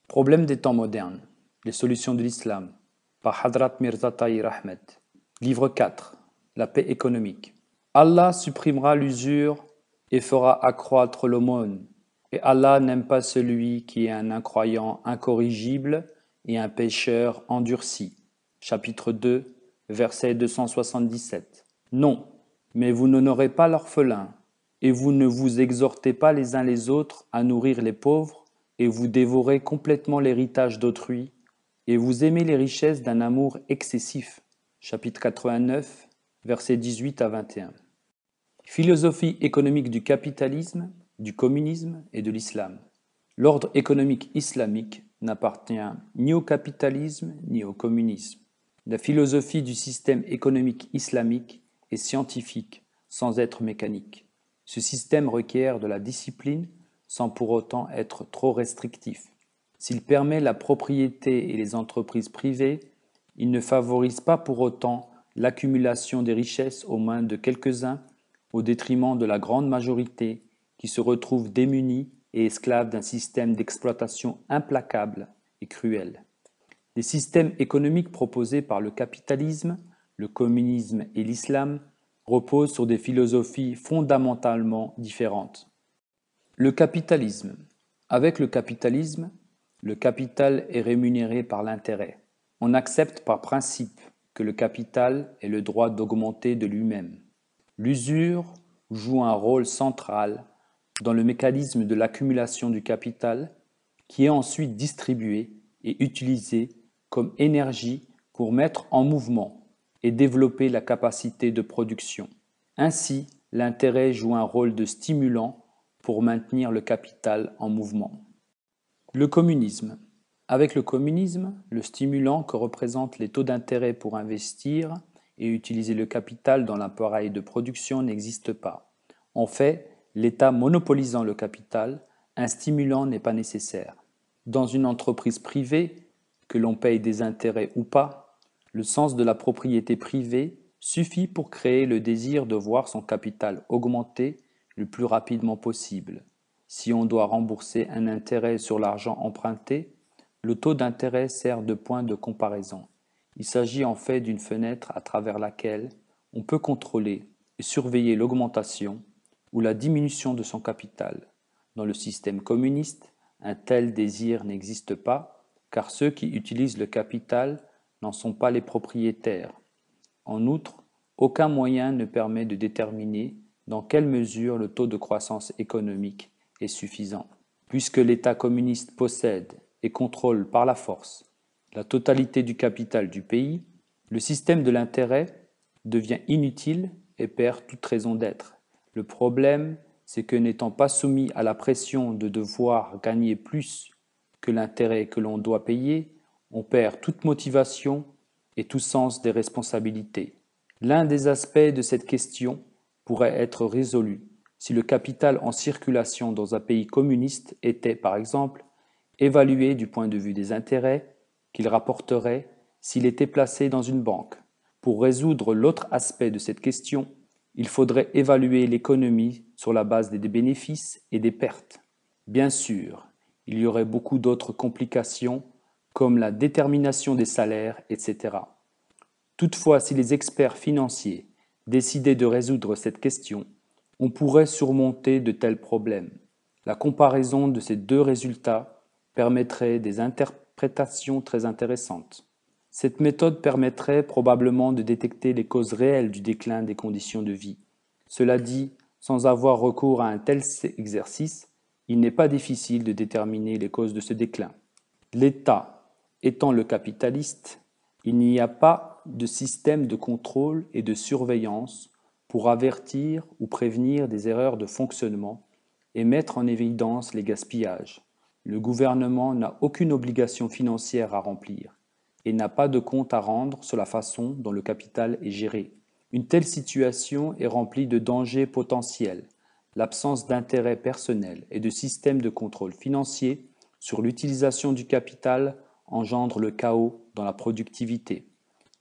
Problème des temps modernes, les solutions de l'islam, par Hadrat Mirza Tahir Ahmed. Livre 4, la paix économique. Allah supprimera l'usure et fera accroître l'aumône. Et Allah n'aime pas celui qui est un incroyant incorrigible et un pécheur endurci. Chapitre 2, verset 277. Non, mais vous n'honorez pas l'orphelin, et vous ne vous exhortez pas les uns les autres à nourrir les pauvres, et vous dévorez complètement l'héritage d'autrui, et vous aimez les richesses d'un amour excessif. Chapitre 89, versets 18 à 21. Philosophie économique du capitalisme, du communisme et de l'islam. L'ordre économique islamique n'appartient ni au capitalisme ni au communisme. La philosophie du système économique islamique est scientifique sans être mécanique. Ce système requiert de la discipline sans pour autant être trop restrictif. S'il permet la propriété et les entreprises privées, il ne favorise pas pour autant l'accumulation des richesses aux mains de quelques-uns au détriment de la grande majorité qui se retrouve démunie et esclave d'un système d'exploitation implacable et cruel. Les systèmes économiques proposés par le capitalisme, le communisme et l'islam reposent sur des philosophies fondamentalement différentes. Le capitalisme. Avec le capitalisme, le capital est rémunéré par l'intérêt. On accepte par principe que le capital ait le droit d'augmenter de lui-même. L'usure joue un rôle central dans le mécanisme de l'accumulation du capital qui est ensuite distribué et utilisé comme énergie pour mettre en mouvement et développer la capacité de production. Ainsi, l'intérêt joue un rôle de stimulant pour maintenir le capital en mouvement. Le communisme. Avec le communisme, le stimulant que représentent les taux d'intérêt pour investir et utiliser le capital dans l'appareil de production n'existe pas. En fait, l'État monopolisant le capital, un stimulant n'est pas nécessaire. Dans une entreprise privée, que l'on paye des intérêts ou pas, le sens de la propriété privée suffit pour créer le désir de voir son capital augmenter le plus rapidement possible. Si on doit rembourser un intérêt sur l'argent emprunté, le taux d'intérêt sert de point de comparaison. Il s'agit en fait d'une fenêtre à travers laquelle on peut contrôler et surveiller l'augmentation ou la diminution de son capital. Dans le système communiste, un tel désir n'existe pas, car ceux qui utilisent le capital n'en sont pas les propriétaires. En outre, aucun moyen ne permet de déterminer dans quelle mesure le taux de croissance économique est suffisant. Puisque l'État communiste possède et contrôle par la force la totalité du capital du pays, le système de l'intérêt devient inutile et perd toute raison d'être. Le problème, c'est que n'étant pas soumis à la pression de devoir gagner plus que l'intérêt que l'on doit payer, on perd toute motivation et tout sens des responsabilités. L'un des aspects de cette question pourrait être résolu si le capital en circulation dans un pays communiste était, par exemple, évalué du point de vue des intérêts qu'il rapporterait s'il était placé dans une banque. Pour résoudre l'autre aspect de cette question, il faudrait évaluer l'économie sur la base des bénéfices et des pertes. Bien sûr, il y aurait beaucoup d'autres complications comme la détermination des salaires, etc. Toutefois, si les experts financiers décidaient de résoudre cette question, on pourrait surmonter de tels problèmes. La comparaison de ces deux résultats permettrait des interprétations très intéressantes. Cette méthode permettrait probablement de détecter les causes réelles du déclin des conditions de vie. Cela dit, sans avoir recours à un tel exercice, il n'est pas difficile de déterminer les causes de ce déclin. L'État étant le capitaliste, il n'y a pas de système de contrôle et de surveillance pour avertir ou prévenir des erreurs de fonctionnement et mettre en évidence les gaspillages. Le gouvernement n'a aucune obligation financière à remplir et n'a pas de compte à rendre sur la façon dont le capital est géré. Une telle situation est remplie de dangers potentiels. L'absence d'intérêt personnel et de système de contrôle financier sur l'utilisation du capital engendre le chaos dans la productivité.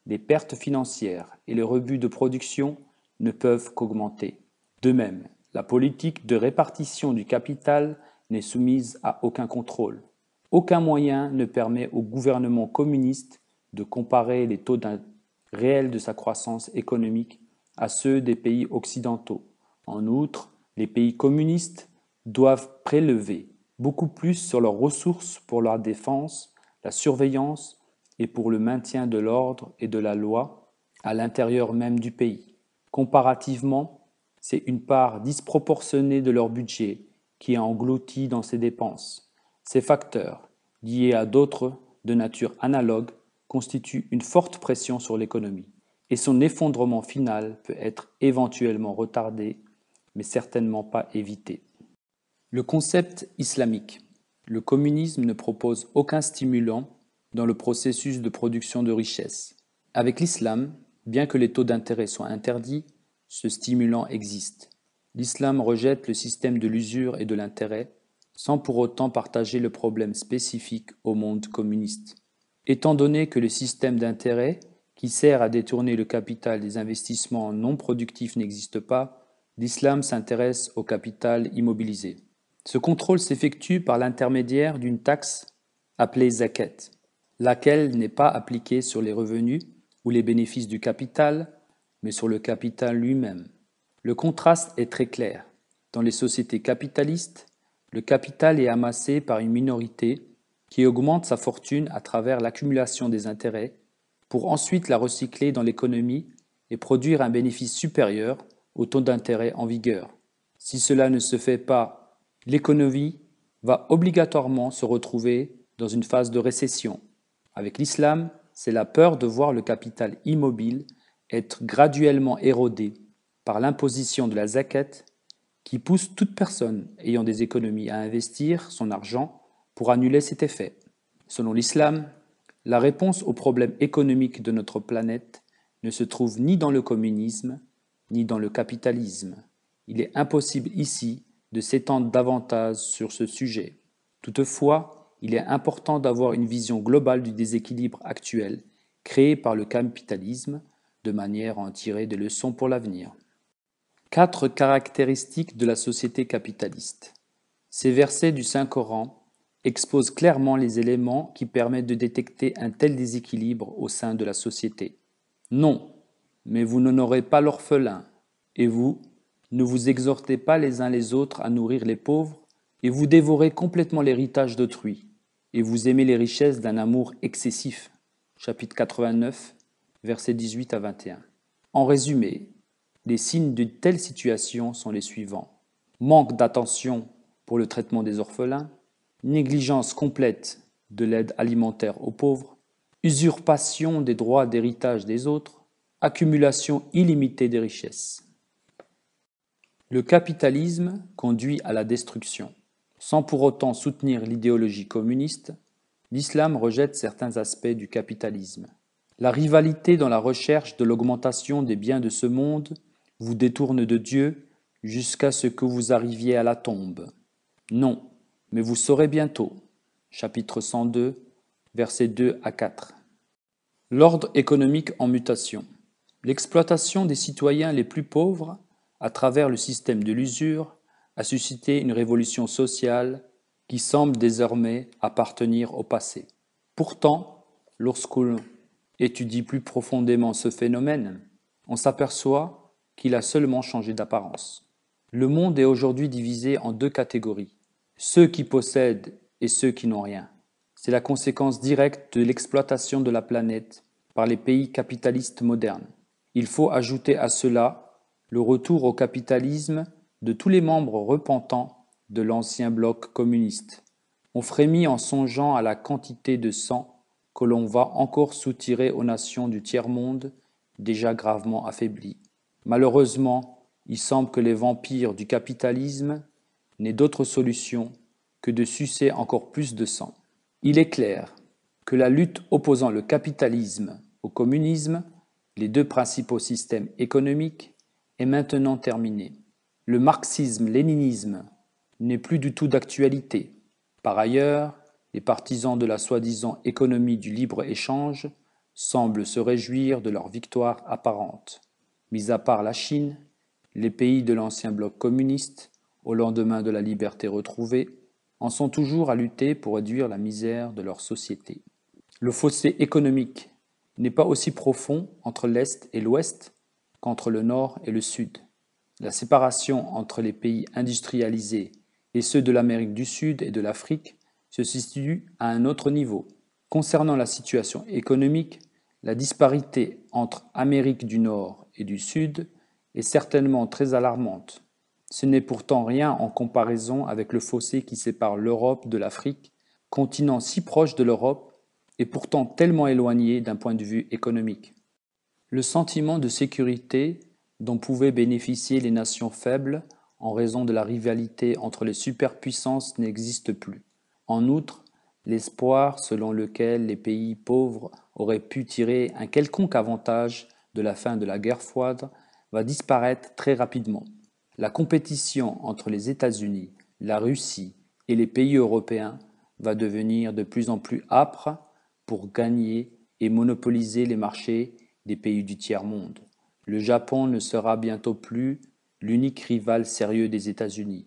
Les pertes financières et les rebuts de production ne peuvent qu'augmenter. De même, la politique de répartition du capital n'est soumise à aucun contrôle. aucun moyen ne permet au gouvernement communiste de comparer les taux réels de sa croissance économique à ceux des pays occidentaux. En outre, les pays communistes doivent prélever beaucoup plus sur leurs ressources pour la défense, la surveillance et pour le maintien de l'ordre et de la loi à l'intérieur même du pays. Comparativement, c'est une part disproportionnée de leur budget qui est engloutie dans ces dépenses. Ces facteurs, liés à d'autres de nature analogue, constituent une forte pression sur l'économie, et son effondrement final peut être éventuellement retardé, mais certainement pas évité. Le concept islamique. Le communisme ne propose aucun stimulant dans le processus de production de richesse. Avec l'islam, bien que les taux d'intérêt soient interdits, ce stimulant existe. L'islam rejette le système de l'usure et de l'intérêt, sans pour autant partager le problème spécifique au monde communiste. Étant donné que le système d'intérêt, qui sert à détourner le capital des investissements non productifs n'existe pas, l'islam s'intéresse au capital immobilisé. Ce contrôle s'effectue par l'intermédiaire d'une taxe appelée zakat, laquelle n'est pas appliquée sur les revenus ou les bénéfices du capital, mais sur le capital lui-même. Le contraste est très clair. Dans les sociétés capitalistes, le capital est amassé par une minorité qui augmente sa fortune à travers l'accumulation des intérêts pour ensuite la recycler dans l'économie et produire un bénéfice supérieur au taux d'intérêt en vigueur. Si cela ne se fait pas, l'économie va obligatoirement se retrouver dans une phase de récession. Avec l'islam, c'est la peur de voir le capital immobile être graduellement érodé par l'imposition de la zakat qui pousse toute personne ayant des économies à investir son argent pour annuler cet effet. Selon l'islam, la réponse aux problèmes économiques de notre planète ne se trouve ni dans le communisme, ni dans le capitalisme. Il est impossible ici de s'étendre davantage sur ce sujet. Toutefois, il est important d'avoir une vision globale du déséquilibre actuel créé par le capitalisme, de manière à en tirer des leçons pour l'avenir. 4 caractéristiques de la société capitaliste. Ces versets du Saint-Coran exposent clairement les éléments qui permettent de détecter un tel déséquilibre au sein de la société. Non, mais vous n'honorez pas l'orphelin, et vous, ne vous exhortez pas les uns les autres à nourrir les pauvres, et vous dévorez complètement l'héritage d'autrui, et vous aimez les richesses d'un amour excessif. Chapitre 89, versets 18 à 21. En résumé, les signes d'une telle situation sont les suivants. Manque d'attention pour le traitement des orphelins, négligence complète de l'aide alimentaire aux pauvres, usurpation des droits d'héritage des autres, accumulation illimitée des richesses. Le capitalisme conduit à la destruction. Sans pour autant soutenir l'idéologie communiste, l'islam rejette certains aspects du capitalisme. La rivalité dans la recherche de l'augmentation des biens de ce monde vous détourne de Dieu jusqu'à ce que vous arriviez à la tombe. Non, mais vous saurez bientôt. Chapitre 102, versets 2 à 4. L'ordre économique en mutation. L'exploitation des citoyens les plus pauvres à travers le système de l'usure a suscité une révolution sociale qui semble désormais appartenir au passé. Pourtant, lorsqu'on étudie plus profondément ce phénomène, on s'aperçoit qu'il a seulement changé d'apparence. Le monde est aujourd'hui divisé en 2 catégories, ceux qui possèdent et ceux qui n'ont rien. C'est la conséquence directe de l'exploitation de la planète par les pays capitalistes modernes. Il faut ajouter à cela le retour au capitalisme de tous les membres repentants de l'ancien bloc communiste. On frémit en songeant à la quantité de sang que l'on va encore soutirer aux nations du tiers-monde déjà gravement affaiblies. Malheureusement, il semble que les vampires du capitalisme n'aient d'autre solution que de sucer encore plus de sang. Il est clair que la lutte opposant le capitalisme au communisme, les 2 principaux systèmes économiques, est maintenant terminée. Le marxisme-léninisme n'est plus du tout d'actualité. Par ailleurs, les partisans de la soi-disant économie du libre-échange semblent se réjouir de leur victoire apparente. Mis à part la Chine, les pays de l'ancien bloc communiste, au lendemain de la liberté retrouvée, en sont toujours à lutter pour réduire la misère de leur société. Le fossé économique n'est pas aussi profond entre l'Est et l'Ouest qu'entre le Nord et le Sud. La séparation entre les pays industrialisés et ceux de l'Amérique du Sud et de l'Afrique se situe à un autre niveau. Concernant la situation économique, la disparité entre Amérique du Nord et du Sud est certainement très alarmante. Ce n'est pourtant rien en comparaison avec le fossé qui sépare l'Europe de l'Afrique, continent si proche de l'Europe et pourtant tellement éloigné d'un point de vue économique. Le sentiment de sécurité dont pouvaient bénéficier les nations faibles en raison de la rivalité entre les superpuissances n'existe plus. En outre, l'espoir selon lequel les pays pauvres auraient pu tirer un quelconque avantage de la fin de la guerre froide va disparaître très rapidement. La compétition entre les États-Unis, la Russie et les pays européens va devenir de plus en plus âpre pour gagner et monopoliser les marchés des pays du tiers-monde. Le Japon ne sera bientôt plus l'unique rival sérieux des États-Unis.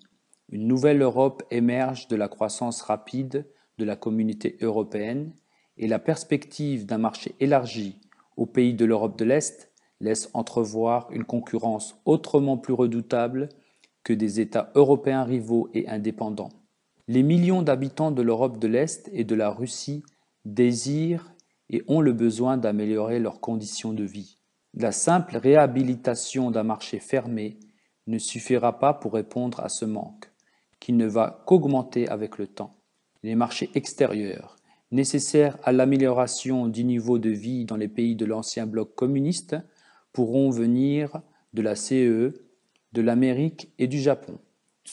Une nouvelle Europe émerge de la croissance rapide de la communauté européenne et la perspective d'un marché élargi aux pays de l'Europe de l'Est laisse entrevoir une concurrence autrement plus redoutable que des États européens rivaux et indépendants. Les millions d'habitants de l'Europe de l'Est et de la Russie désirent et ont le besoin d'améliorer leurs conditions de vie. La simple réhabilitation d'un marché fermé ne suffira pas pour répondre à ce manque, qui ne va qu'augmenter avec le temps. Les marchés extérieurs, nécessaires à l'amélioration du niveau de vie dans les pays de l'ancien bloc communiste, pourront venir de la CE, de l'Amérique et du Japon.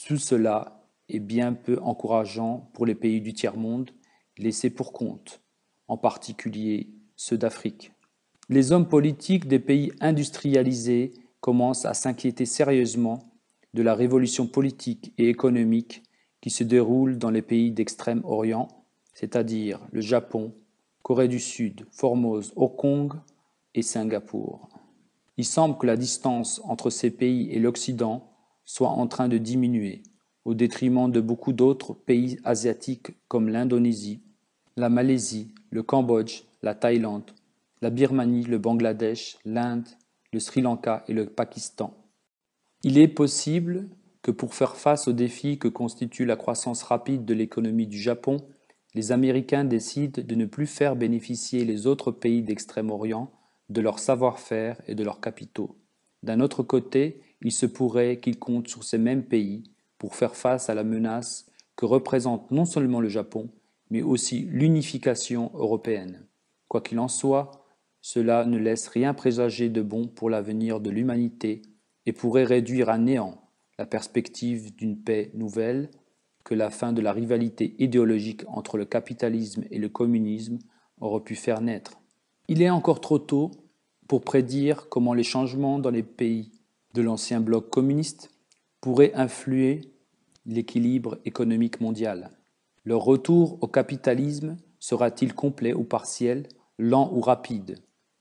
Tout cela est bien peu encourageant pour les pays du tiers-monde laissés pour compte, en particulier ceux d'Afrique. Les hommes politiques des pays industrialisés commencent à s'inquiéter sérieusement de la révolution politique et économique qui se déroule dans les pays d'Extrême-Orient, c'est-à-dire le Japon, Corée du Sud, Formose, Hong Kong et Singapour. Il semble que la distance entre ces pays et l'Occident soit en train de diminuer, au détriment de beaucoup d'autres pays asiatiques comme l'Indonésie, la Malaisie, le Cambodge, la Thaïlande, la Birmanie, le Bangladesh, l'Inde, le Sri Lanka et le Pakistan. Il est possible que pour faire face aux défis que constitue la croissance rapide de l'économie du Japon, les Américains décident de ne plus faire bénéficier les autres pays d'Extrême-Orient de leur savoir-faire et de leurs capitaux. D'un autre côté, il se pourrait qu'ils comptent sur ces mêmes pays pour faire face à la menace que représente non seulement le Japon, mais aussi l'unification européenne. Quoi qu'il en soit, cela ne laisse rien présager de bon pour l'avenir de l'humanité et pourrait réduire à néant la perspective d'une paix nouvelle que la fin de la rivalité idéologique entre le capitalisme et le communisme aurait pu faire naître. Il est encore trop tôt pour prédire comment les changements dans les pays de l'ancien bloc communiste pourraient influer l'équilibre économique mondial. Leur retour au capitalisme sera-t-il complet ou partiel, lent ou rapide?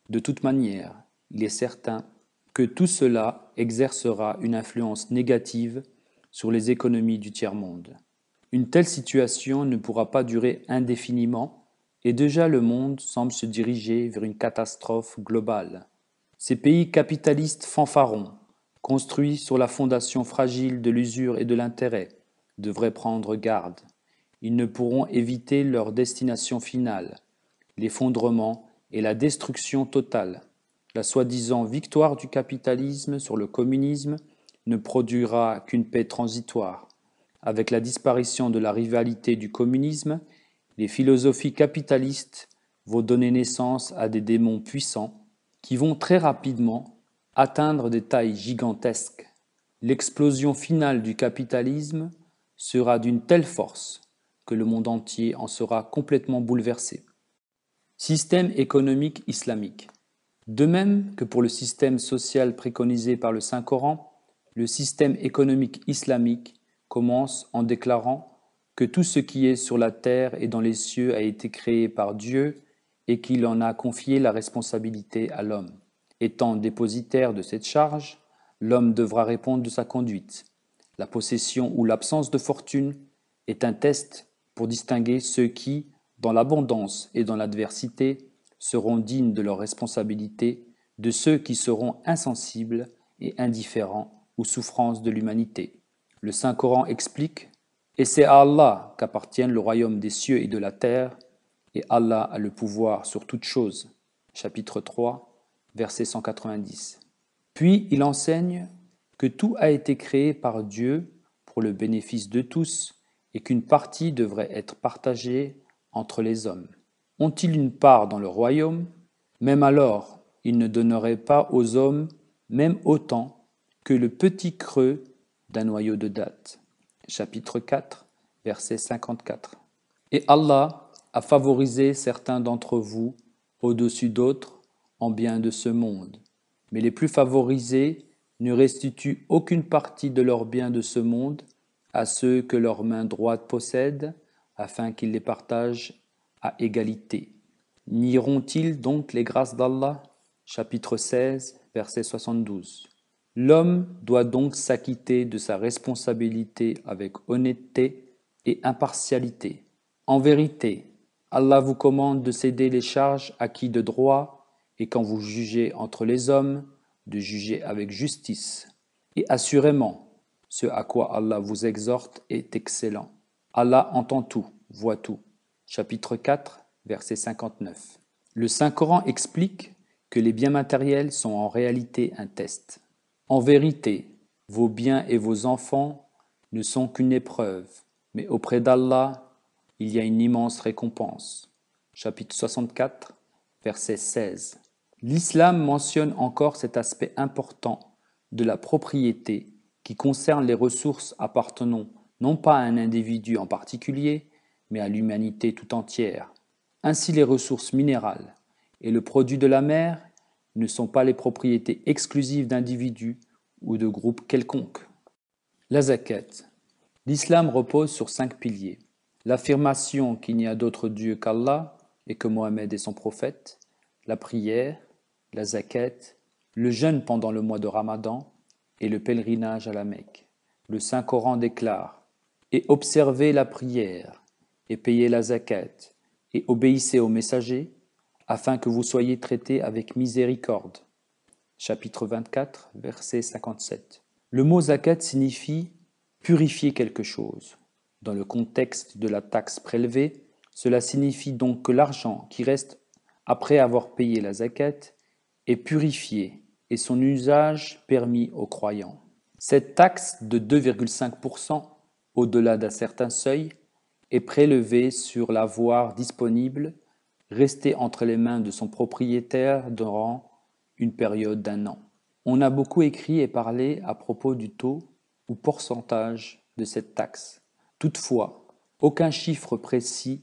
De toute manière, il est certain que tout cela exercera une influence négative sur les économies du tiers-monde. Une telle situation ne pourra pas durer indéfiniment et déjà le monde semble se diriger vers une catastrophe globale. Ces pays capitalistes fanfarons, construits sur la fondation fragile de l'usure et de l'intérêt, devraient prendre garde. Ils ne pourront éviter leur destination finale, l'effondrement et la destruction totale. La soi-disant victoire du capitalisme sur le communisme ne produira qu'une paix transitoire. Avec la disparition de la rivalité du communisme, les philosophies capitalistes vont donner naissance à des démons puissants qui vont très rapidement atteindre des tailles gigantesques. L'explosion finale du capitalisme sera d'une telle force que le monde entier en sera complètement bouleversé. Système économique islamique. De même que pour le système social préconisé par le Saint-Coran, le système économique islamique commence en déclarant que tout ce qui est sur la terre et dans les cieux a été créé par Dieu et qu'il en a confié la responsabilité à l'homme. Étant dépositaire de cette charge, l'homme devra répondre de sa conduite. La possession ou l'absence de fortune est un test pour distinguer ceux qui, dans l'abondance et dans l'adversité, seront dignes de leurs responsabilités de ceux qui seront insensibles et indifférents aux souffrances de l'humanité. Le Saint-Coran explique « Et c'est à Allah qu'appartiennent le royaume des cieux et de la terre, et Allah a le pouvoir sur toutes choses. » Chapitre 3, verset 190. Puis il enseigne que tout a été créé par Dieu pour le bénéfice de tous et qu'une partie devrait être partagée entre les hommes. Ont-ils une part dans le royaume? Même alors, ils ne donneraient pas aux hommes même autant que le petit creux d'un noyau de date. Chapitre 4, verset 54. Et Allah a favorisé certains d'entre vous au-dessus d'autres en bien de ce monde. Mais les plus favorisés ne restituent aucune partie de leurs biens de ce monde à ceux que leur main droite possède, afin qu'ils les partagent à égalité. Nieront-ils donc les grâces d'Allah? Chapitre 16, verset 72. L'homme doit donc s'acquitter de sa responsabilité avec honnêteté et impartialité. En vérité, Allah vous commande de céder les charges acquises de droit et quand vous jugez entre les hommes, de juger avec justice. Et assurément, ce à quoi Allah vous exhorte est excellent. Allah entend tout, voit tout. Chapitre 4, verset 59. Le Saint-Coran explique que les biens matériels sont en réalité un test. En vérité, vos biens et vos enfants ne sont qu'une épreuve, mais auprès d'Allah, il y a une immense récompense. Chapitre 64, verset 16. L'islam mentionne encore cet aspect important de la propriété qui concerne les ressources appartenant non pas à un individu en particulier, mais à l'humanité tout entière. Ainsi, les ressources minérales et le produit de la mer ne sont pas les propriétés exclusives d'individus ou de groupes quelconques. La zakat. L'islam repose sur 5 piliers. L'affirmation qu'il n'y a d'autre Dieu qu'Allah et que Mohammed est son prophète, la prière, la zakat, le jeûne pendant le mois de Ramadan et le pèlerinage à la Mecque. Le Saint-Coran déclare « Et observez la prière, et payez la zakat, et obéissez aux messagers, afin que vous soyez traités avec miséricorde. » Chapitre 24, verset 57. Le mot zakat signifie purifier quelque chose. Dans le contexte de la taxe prélevée, cela signifie donc que l'argent qui reste après avoir payé la zakat est purifié et son usage permis aux croyants. Cette taxe de 2,5% au-delà d'un certain seuil est prélevée sur l'avoir disponible resté entre les mains de son propriétaire durant une période d'1 an. On a beaucoup écrit et parlé à propos du taux ou pourcentage de cette taxe. Toutefois, aucun chiffre précis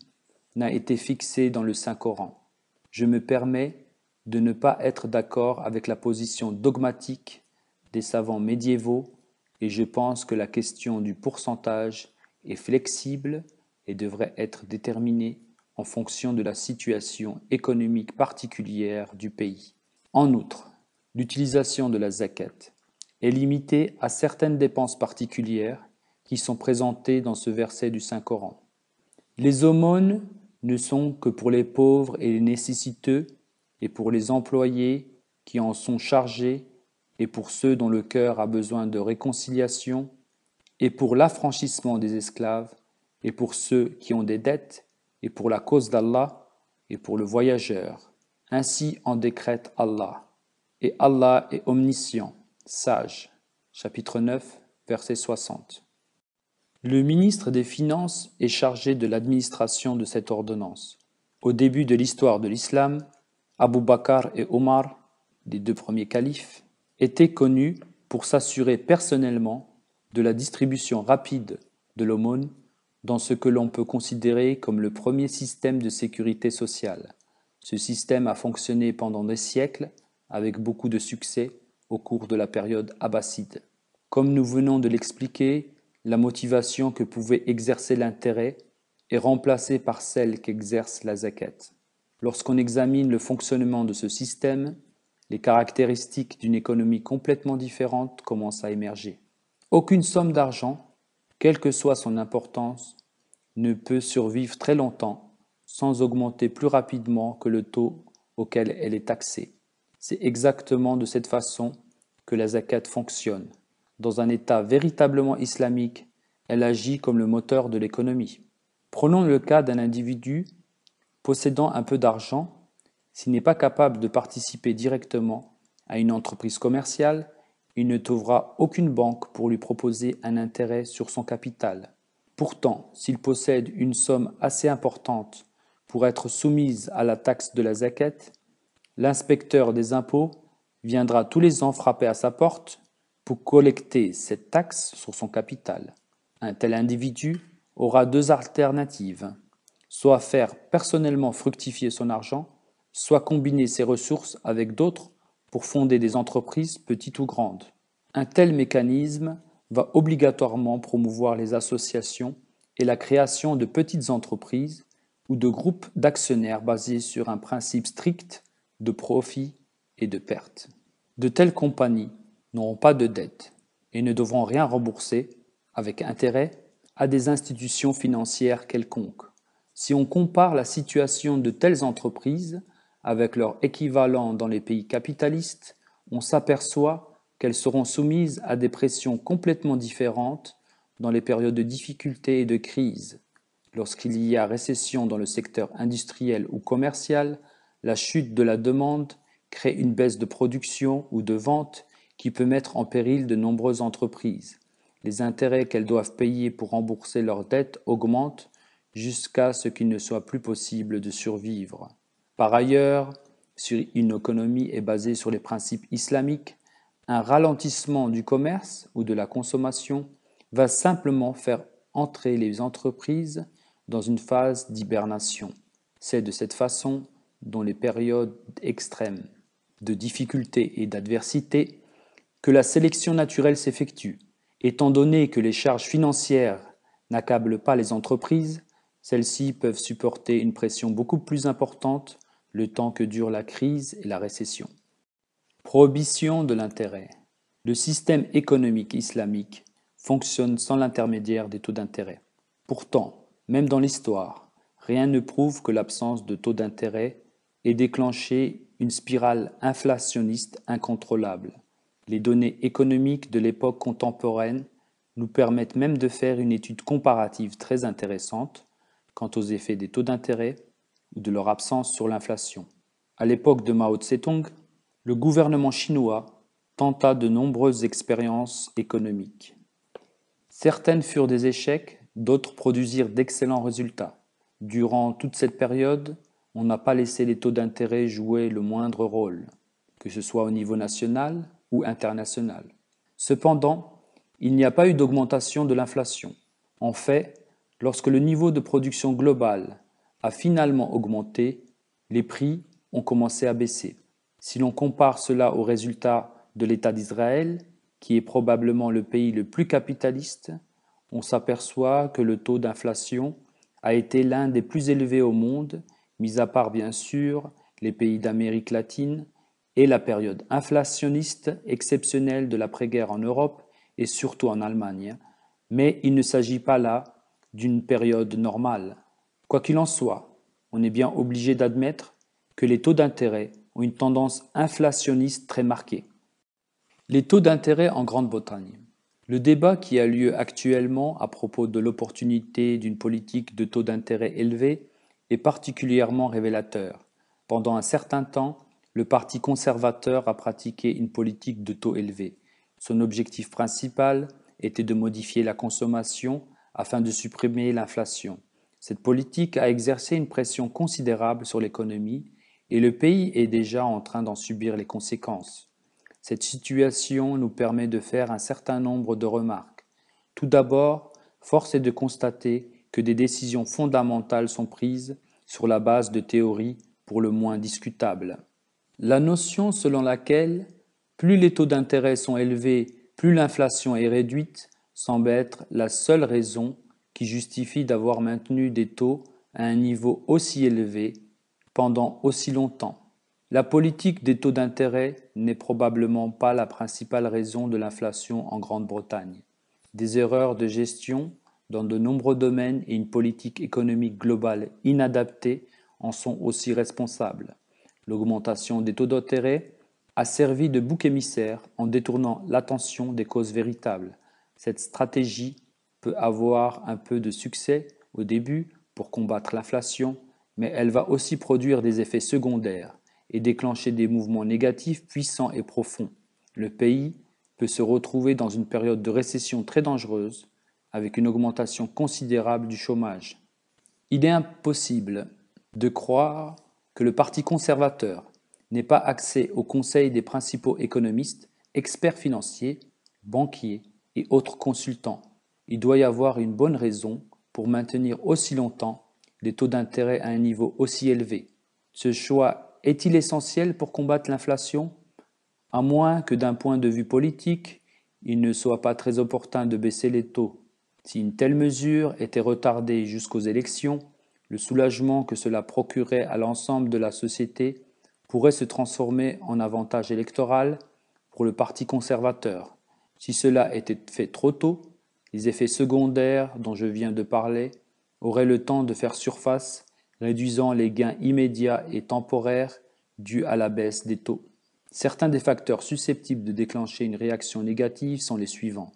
n'a été fixé dans le Saint-Coran. Je me permets de ne pas être d'accord avec la position dogmatique des savants médiévaux et je pense que la question du pourcentage est flexible et devrait être déterminée en fonction de la situation économique particulière du pays. En outre, l'utilisation de la zakat est limitée à certaines dépenses particulières qui sont présentées dans ce verset du Saint-Coran. Les aumônes ne sont que pour les pauvres et les nécessiteux et pour les employés qui en sont chargés et pour ceux dont le cœur a besoin de réconciliation et pour l'affranchissement des esclaves et pour ceux qui ont des dettes et pour la cause d'Allah et pour le voyageur. Ainsi en décrète Allah. Et Allah est omniscient, sage. Chapitre 9, verset 60. Le ministre des Finances est chargé de l'administration de cette ordonnance. Au début de l'histoire de l'islam, Abu Bakr et Omar, les 2 premiers califes, étaient connus pour s'assurer personnellement de la distribution rapide de l'aumône dans ce que l'on peut considérer comme le premier système de sécurité sociale. Ce système a fonctionné pendant des siècles avec beaucoup de succès au cours de la période abbasside. Comme nous venons de l'expliquer, la motivation que pouvait exercer l'intérêt est remplacée par celle qu'exerce la zakat. Lorsqu'on examine le fonctionnement de ce système, les caractéristiques d'une économie complètement différente commencent à émerger. Aucune somme d'argent, quelle que soit son importance, ne peut survivre très longtemps sans augmenter plus rapidement que le taux auquel elle est taxée. C'est exactement de cette façon que la zakat fonctionne. Dans un État véritablement islamique, elle agit comme le moteur de l'économie. Prenons le cas d'un individu possédant un peu d'argent. S'il n'est pas capable de participer directement à une entreprise commerciale, il ne trouvera aucune banque pour lui proposer un intérêt sur son capital. Pourtant, s'il possède une somme assez importante pour être soumise à la taxe de la zakat, l'inspecteur des impôts viendra tous les ans frapper à sa porte pour collecter cette taxe sur son capital. Un tel individu aura deux alternatives, soit faire personnellement fructifier son argent, soit combiner ses ressources avec d'autres pour fonder des entreprises petites ou grandes. Un tel mécanisme va obligatoirement promouvoir les associations et la création de petites entreprises ou de groupes d'actionnaires basés sur un principe strict de profit et de perte. De telles compagnies n'auront pas de dette et ne devront rien rembourser avec intérêt à des institutions financières quelconques. Si on compare la situation de telles entreprises avec leur équivalent dans les pays capitalistes, on s'aperçoit qu'elles seront soumises à des pressions complètement différentes dans les périodes de difficulté et de crise. Lorsqu'il y a récession dans le secteur industriel ou commercial, la chute de la demande crée une baisse de production ou de vente qui peut mettre en péril de nombreuses entreprises. Les intérêts qu'elles doivent payer pour rembourser leurs dettes augmentent jusqu'à ce qu'il ne soit plus possible de survivre. Par ailleurs, si une économie est basée sur les principes islamiques, un ralentissement du commerce ou de la consommation va simplement faire entrer les entreprises dans une phase d'hibernation. C'est de cette façon dont les périodes extrêmes de difficulté et d'adversité que la sélection naturelle s'effectue. Étant donné que les charges financières n'accablent pas les entreprises, celles-ci peuvent supporter une pression beaucoup plus importante le temps que dure la crise et la récession. Prohibition de l'intérêt. Le système économique islamique fonctionne sans l'intermédiaire des taux d'intérêt. Pourtant, même dans l'histoire, rien ne prouve que l'absence de taux d'intérêt ait déclenché une spirale inflationniste incontrôlable. Les données économiques de l'époque contemporaine nous permettent même de faire une étude comparative très intéressante quant aux effets des taux d'intérêt ou de leur absence sur l'inflation. À l'époque de Mao Tse-tung, le gouvernement chinois tenta de nombreuses expériences économiques. Certaines furent des échecs, d'autres produisirent d'excellents résultats. Durant toute cette période, on n'a pas laissé les taux d'intérêt jouer le moindre rôle, que ce soit au niveau national ou international. Cependant, il n'y a pas eu d'augmentation de l'inflation. En fait, lorsque le niveau de production global a finalement augmenté, les prix ont commencé à baisser. Si l'on compare cela aux résultats de l'État d'Israël, qui est probablement le pays le plus capitaliste, on s'aperçoit que le taux d'inflation a été l'un des plus élevés au monde, mis à part bien sûr les pays d'Amérique latine et la période inflationniste exceptionnelle de l'après-guerre en Europe et surtout en Allemagne. Mais il ne s'agit pas là d'une période normale. Quoi qu'il en soit, on est bien obligé d'admettre que les taux d'intérêt ont une tendance inflationniste très marquée. Les taux d'intérêt en Grande-Bretagne. Le débat qui a lieu actuellement à propos de l'opportunité d'une politique de taux d'intérêt élevé est particulièrement révélateur. Pendant un certain temps, le Parti conservateur a pratiqué une politique de taux élevé. Son objectif principal était de modifier la consommation afin de supprimer l'inflation. Cette politique a exercé une pression considérable sur l'économie et le pays est déjà en train d'en subir les conséquences. Cette situation nous permet de faire un certain nombre de remarques. Tout d'abord, force est de constater que des décisions fondamentales sont prises sur la base de théories pour le moins discutables. La notion selon laquelle plus les taux d'intérêt sont élevés, plus l'inflation est réduite, semble être la seule raison qui justifie d'avoir maintenu des taux à un niveau aussi élevé pendant aussi longtemps. La politique des taux d'intérêt n'est probablement pas la principale raison de l'inflation en Grande-Bretagne. Des erreurs de gestion dans de nombreux domaines et une politique économique globale inadaptée en sont aussi responsables. L'augmentation des taux d'intérêt a servi de bouc émissaire en détournant l'attention des causes véritables. Cette stratégie peut avoir un peu de succès au début pour combattre l'inflation, mais elle va aussi produire des effets secondaires et déclencher des mouvements négatifs puissants et profonds. Le pays peut se retrouver dans une période de récession très dangereuse, avec une augmentation considérable du chômage. Il est impossible de croire que le Parti conservateur n'ait pas accès au conseil des principaux économistes, experts financiers, banquiers et autres consultants. Il doit y avoir une bonne raison pour maintenir aussi longtemps des taux d'intérêt à un niveau aussi élevé. Ce choix est-il essentiel pour combattre l'inflation ? À moins que d'un point de vue politique, il ne soit pas très opportun de baisser les taux. Si une telle mesure était retardée jusqu'aux élections, le soulagement que cela procurait à l'ensemble de la société pourrait se transformer en avantage électoral pour le Parti conservateur. Si cela était fait trop tôt, les effets secondaires dont je viens de parler auraient le temps de faire surface, réduisant les gains immédiats et temporaires dus à la baisse des taux. Certains des facteurs susceptibles de déclencher une réaction négative sont les suivants.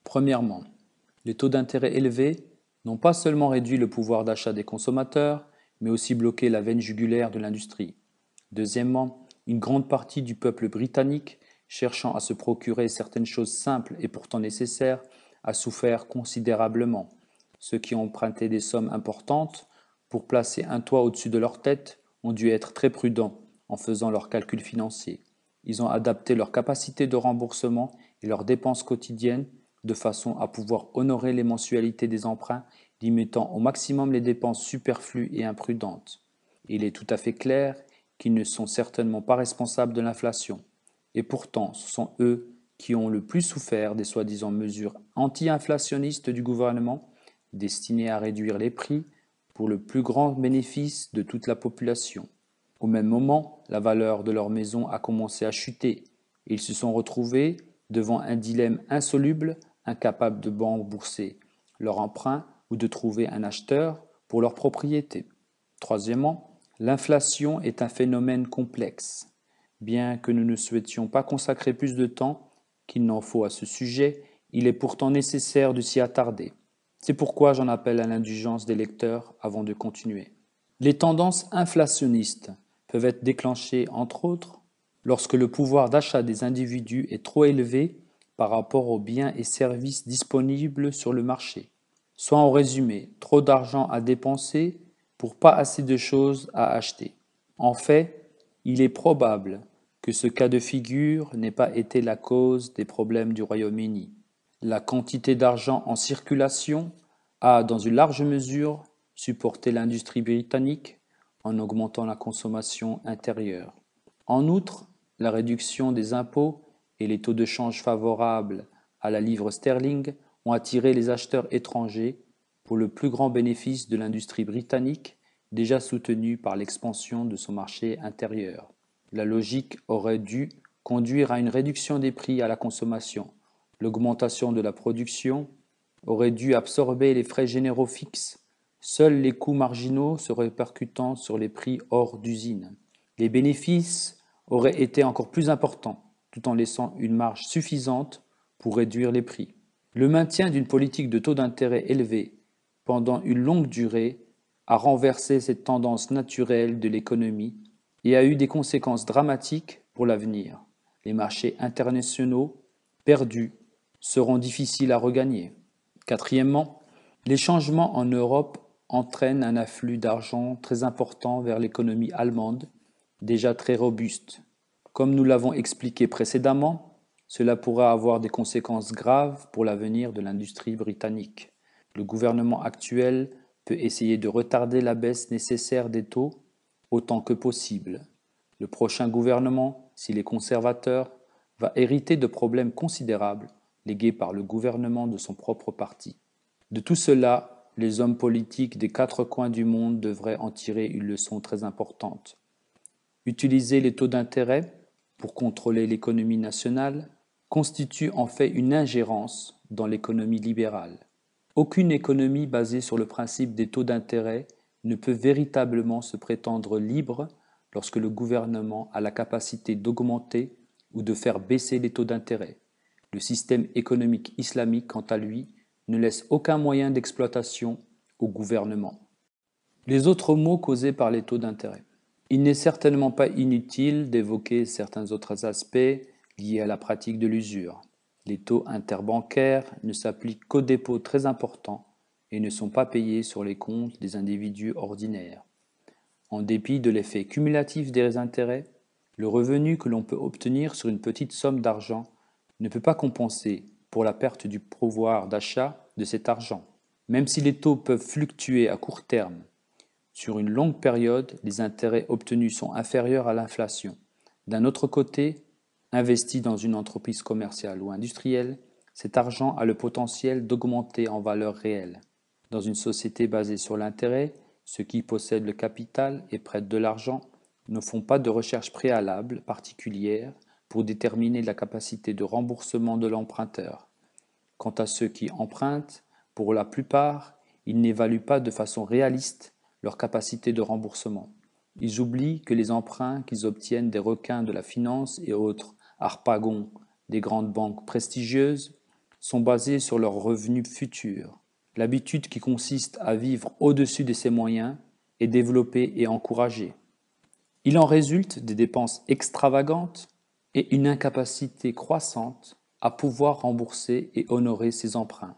Premièrement, les taux d'intérêt élevés n'ont pas seulement réduit le pouvoir d'achat des consommateurs, mais aussi bloqué la veine jugulaire de l'industrie. Deuxièmement, une grande partie du peuple britannique, cherchant à se procurer certaines choses simples et pourtant nécessaires, a souffert considérablement. Ceux qui ont emprunté des sommes importantes pour placer un toit au-dessus de leur tête ont dû être très prudents en faisant leurs calculs financiers. Ils ont adapté leur capacité de remboursement et leurs dépenses quotidiennes de façon à pouvoir honorer les mensualités des emprunts, limitant au maximum les dépenses superflues et imprudentes. Il est tout à fait clair qu'ils ne sont certainement pas responsables de l'inflation. Et pourtant, ce sont eux qui ont le plus souffert des soi-disant mesures anti-inflationnistes du gouvernement, destinées à réduire les prix pour le plus grand bénéfice de toute la population. Au même moment, la valeur de leur maison a commencé à chuter et ils se sont retrouvés devant un dilemme insoluble, incapables de rembourser leur emprunt ou de trouver un acheteur pour leur propriété. Troisièmement, l'inflation est un phénomène complexe. Bien que nous ne souhaitions pas consacrer plus de temps qu'il n'en faut à ce sujet, il est pourtant nécessaire de s'y attarder. C'est pourquoi j'en appelle à l'indulgence des lecteurs avant de continuer. Les tendances inflationnistes peuvent être déclenchées, entre autres, lorsque le pouvoir d'achat des individus est trop élevé par rapport aux biens et services disponibles sur le marché. Soit en résumé, trop d'argent à dépenser pour pas assez de choses à acheter. En fait, il est probable que ce cas de figure n'ait pas été la cause des problèmes du Royaume-Uni. La quantité d'argent en circulation a, dans une large mesure, supporté l'industrie britannique en augmentant la consommation intérieure. En outre, la réduction des impôts et les taux de change favorables à la livre sterling ont attiré les acheteurs étrangers pour le plus grand bénéfice de l'industrie britannique, déjà soutenue par l'expansion de son marché intérieur. La logique aurait dû conduire à une réduction des prix à la consommation. L'augmentation de la production aurait dû absorber les frais généraux fixes, seuls les coûts marginaux se répercutant sur les prix hors d'usine. Les bénéfices auraient été encore plus importants, tout en laissant une marge suffisante pour réduire les prix. Le maintien d'une politique de taux d'intérêt élevé pendant une longue durée a renversé cette tendance naturelle de l'économie et a eu des conséquences dramatiques pour l'avenir. Les marchés internationaux perdus seront difficiles à regagner. Quatrièmement, les changements en Europe entraînent un afflux d'argent très important vers l'économie allemande, déjà très robuste. Comme nous l'avons expliqué précédemment, cela pourra avoir des conséquences graves pour l'avenir de l'industrie britannique. Le gouvernement actuel peut essayer de retarder la baisse nécessaire des taux autant que possible. Le prochain gouvernement, s'il est conservateur, va hériter de problèmes considérables légués par le gouvernement de son propre parti. De tout cela, les hommes politiques des quatre coins du monde devraient en tirer une leçon très importante. Utiliser les taux d'intérêt pour contrôler l'économie nationale constitue en fait une ingérence dans l'économie libérale. Aucune économie basée sur le principe des taux d'intérêt ne peut véritablement se prétendre libre lorsque le gouvernement a la capacité d'augmenter ou de faire baisser les taux d'intérêt. Le système économique islamique, quant à lui, ne laisse aucun moyen d'exploitation au gouvernement. Les autres maux causés par les taux d'intérêt. Il n'est certainement pas inutile d'évoquer certains autres aspects liés à la pratique de l'usure. Les taux interbancaires ne s'appliquent qu'aux dépôts très importants et ne sont pas payés sur les comptes des individus ordinaires. En dépit de l'effet cumulatif des intérêts, le revenu que l'on peut obtenir sur une petite somme d'argent ne peut pas compenser pour la perte du pouvoir d'achat de cet argent. Même si les taux peuvent fluctuer à court terme, sur une longue période, les intérêts obtenus sont inférieurs à l'inflation. D'un autre côté, investi dans une entreprise commerciale ou industrielle, cet argent a le potentiel d'augmenter en valeur réelle. Dans une société basée sur l'intérêt, ceux qui possèdent le capital et prêtent de l'argent ne font pas de recherche préalable particulière pour déterminer la capacité de remboursement de l'emprunteur. Quant à ceux qui empruntent, pour la plupart, ils n'évaluent pas de façon réaliste leur capacité de remboursement. Ils oublient que les emprunts qu'ils obtiennent des requins de la finance et autres harpagons des grandes banques prestigieuses sont basés sur leurs revenus futurs. L'habitude qui consiste à vivre au-dessus de ses moyens est développée et encouragée. Il en résulte des dépenses extravagantes et une incapacité croissante à pouvoir rembourser et honorer ses emprunts.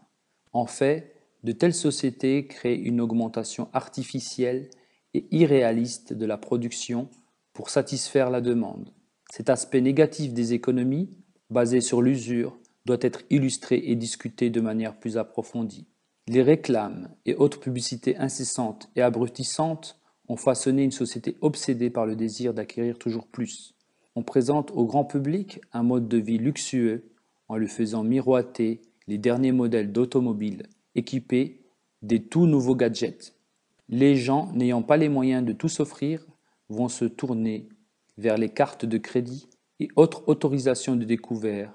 En fait, de telles sociétés créent une augmentation artificielle et irréaliste de la production pour satisfaire la demande. Cet aspect négatif des économies, basé sur l'usure, doit être illustré et discuté de manière plus approfondie. Les réclames et autres publicités incessantes et abrutissantes ont façonné une société obsédée par le désir d'acquérir toujours plus. On présente au grand public un mode de vie luxueux en lui faisant miroiter les derniers modèles d'automobiles équipés des tout nouveaux gadgets. Les gens n'ayant pas les moyens de tout s'offrir vont se tourner vers les cartes de crédit et autres autorisations de découvert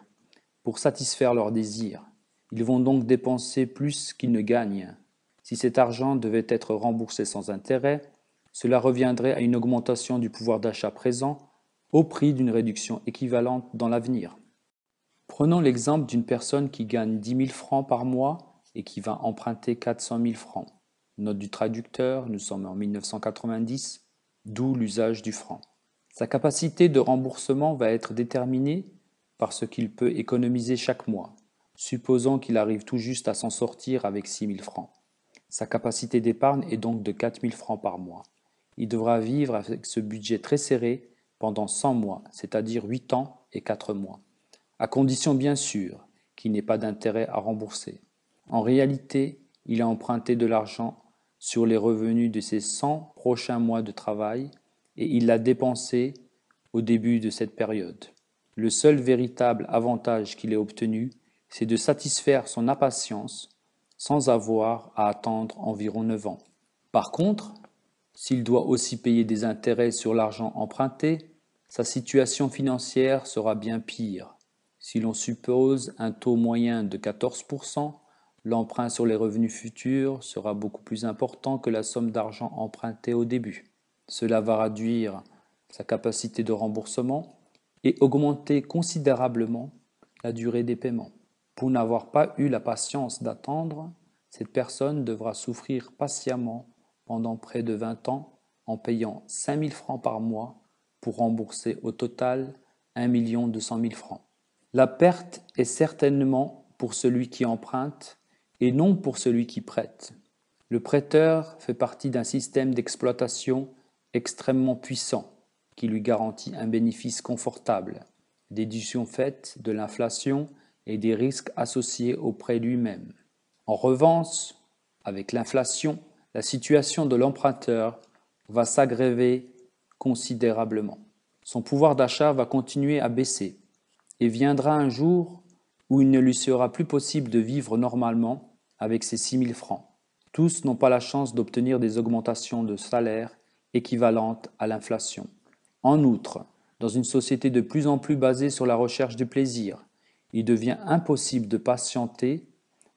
pour satisfaire leurs désirs. Ils vont donc dépenser plus qu'ils ne gagnent. Si cet argent devait être remboursé sans intérêt, cela reviendrait à une augmentation du pouvoir d'achat présent au prix d'une réduction équivalente dans l'avenir. Prenons l'exemple d'une personne qui gagne 10 000 francs par mois et qui va emprunter 400 000 francs. Note du traducteur, nous sommes en 1990, d'où l'usage du franc. Sa capacité de remboursement va être déterminée par ce qu'il peut économiser chaque mois. Supposons qu'il arrive tout juste à s'en sortir avec 6 000 francs. Sa capacité d'épargne est donc de 4 000 francs par mois. Il devra vivre avec ce budget très serré pendant 100 mois, c'est-à-dire 8 ans et 4 mois, à condition bien sûr qu'il n'ait pas d'intérêt à rembourser. En réalité, il a emprunté de l'argent sur les revenus de ses 100 prochains mois de travail et il l'a dépensé au début de cette période. Le seul véritable avantage qu'il ait obtenu, c'est de satisfaire son impatience sans avoir à attendre environ 9 ans. Par contre, s'il doit aussi payer des intérêts sur l'argent emprunté, sa situation financière sera bien pire. Si l'on suppose un taux moyen de 14%, l'emprunt sur les revenus futurs sera beaucoup plus important que la somme d'argent empruntée au début. Cela va réduire sa capacité de remboursement et augmenter considérablement la durée des paiements. Pour n'avoir pas eu la patience d'attendre, cette personne devra souffrir patiemment pendant près de 20 ans en payant 5 000 francs par mois pour rembourser au total 1 200 000 francs. La perte est certainement pour celui qui emprunte et non pour celui qui prête. Le prêteur fait partie d'un système d'exploitation extrêmement puissant qui lui garantit un bénéfice confortable, déduction faite de l'inflation et des risques associés au prêt lui-même. En revanche, avec l'inflation, la situation de l'emprunteur va s'aggraver considérablement. Son pouvoir d'achat va continuer à baisser et viendra un jour où il ne lui sera plus possible de vivre normalement avec ses 6 000 francs. Tous n'ont pas la chance d'obtenir des augmentations de salaire équivalentes à l'inflation. En outre, dans une société de plus en plus basée sur la recherche du plaisir, il devient impossible de patienter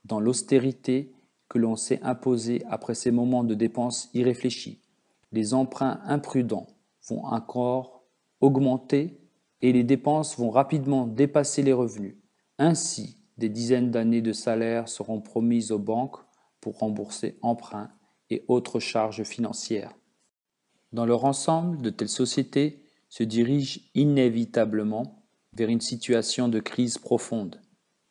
dans l'austérité que l'on s'est imposée après ces moments de dépenses irréfléchis. Les emprunts imprudents vont encore augmenter et les dépenses vont rapidement dépasser les revenus. Ainsi, des dizaines d'années de salaire seront promises aux banques pour rembourser emprunts et autres charges financières. Dans leur ensemble, de telles sociétés se dirigent inévitablement vers une situation de crise profonde.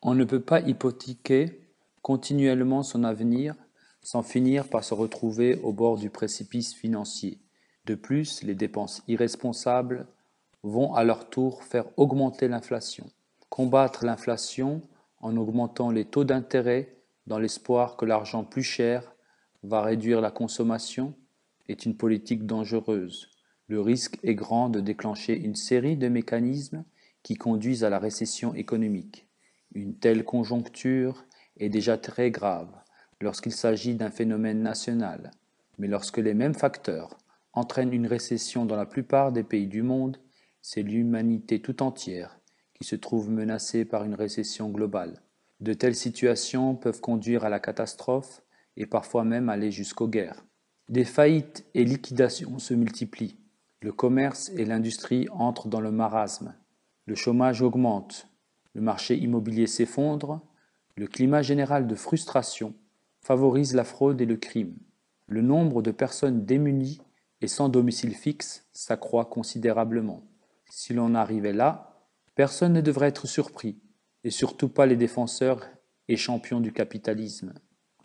On ne peut pas hypothéquer continuellement son avenir sans finir par se retrouver au bord du précipice financier. De plus, les dépenses irresponsables vont à leur tour faire augmenter l'inflation. Combattre l'inflation en augmentant les taux d'intérêt dans l'espoir que l'argent plus cher va réduire la consommation est une politique dangereuse. Le risque est grand de déclencher une série de mécanismes qui conduisent à la récession économique. Une telle conjoncture est déjà très grave lorsqu'il s'agit d'un phénomène national, mais lorsque les mêmes facteurs entraînent une récession dans la plupart des pays du monde, c'est l'humanité tout entière qui se trouve menacée par une récession globale. De telles situations peuvent conduire à la catastrophe et parfois même aller jusqu'aux guerres. Des faillites et liquidations se multiplient. Le commerce et l'industrie entrent dans le marasme. Le chômage augmente. Le marché immobilier s'effondre. Le climat général de frustration favorise la fraude et le crime. Le nombre de personnes démunies et sans domicile fixe s'accroît considérablement. Si l'on arrivait là, personne ne devrait être surpris, et surtout pas les défenseurs et champions du capitalisme.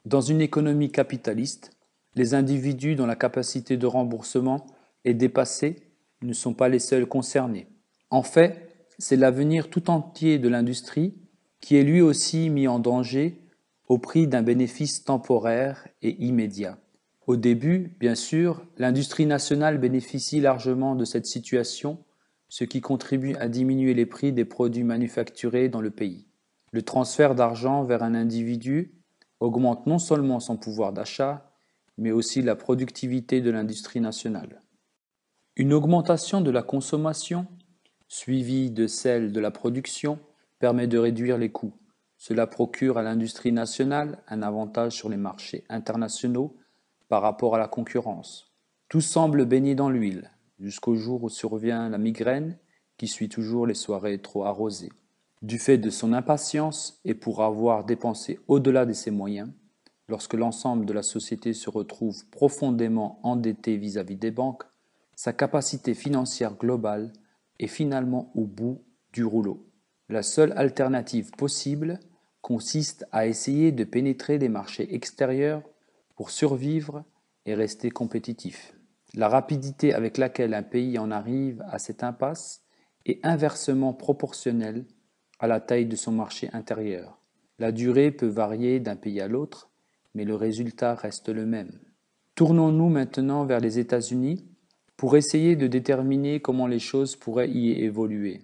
Dans une économie capitaliste, les individus dont la capacité de remboursement est dépassée ne sont pas les seuls concernés. En fait, c'est l'avenir tout entier de l'industrie qui est lui aussi mis en danger au prix d'un bénéfice temporaire et immédiat. Au début, bien sûr, l'industrie nationale bénéficie largement de cette situation, ce qui contribue à diminuer les prix des produits manufacturés dans le pays. Le transfert d'argent vers un individu augmente non seulement son pouvoir d'achat, mais aussi la productivité de l'industrie nationale. Une augmentation de la consommation, suivie de celle de la production, permet de réduire les coûts. Cela procure à l'industrie nationale un avantage sur les marchés internationaux par rapport à la concurrence. Tout semble baigner dans l'huile, jusqu'au jour où survient la migraine qui suit toujours les soirées trop arrosées. Du fait de son impatience et pour avoir dépensé au-delà de ses moyens, lorsque l'ensemble de la société se retrouve profondément endetté vis-à-vis des banques, sa capacité financière globale est finalement au bout du rouleau. La seule alternative possible consiste à essayer de pénétrer les marchés extérieurs pour survivre et rester compétitif. La rapidité avec laquelle un pays en arrive à cette impasse est inversement proportionnelle à la taille de son marché intérieur. La durée peut varier d'un pays à l'autre, mais le résultat reste le même. Tournons-nous maintenant vers les États-Unis pour essayer de déterminer comment les choses pourraient y évoluer.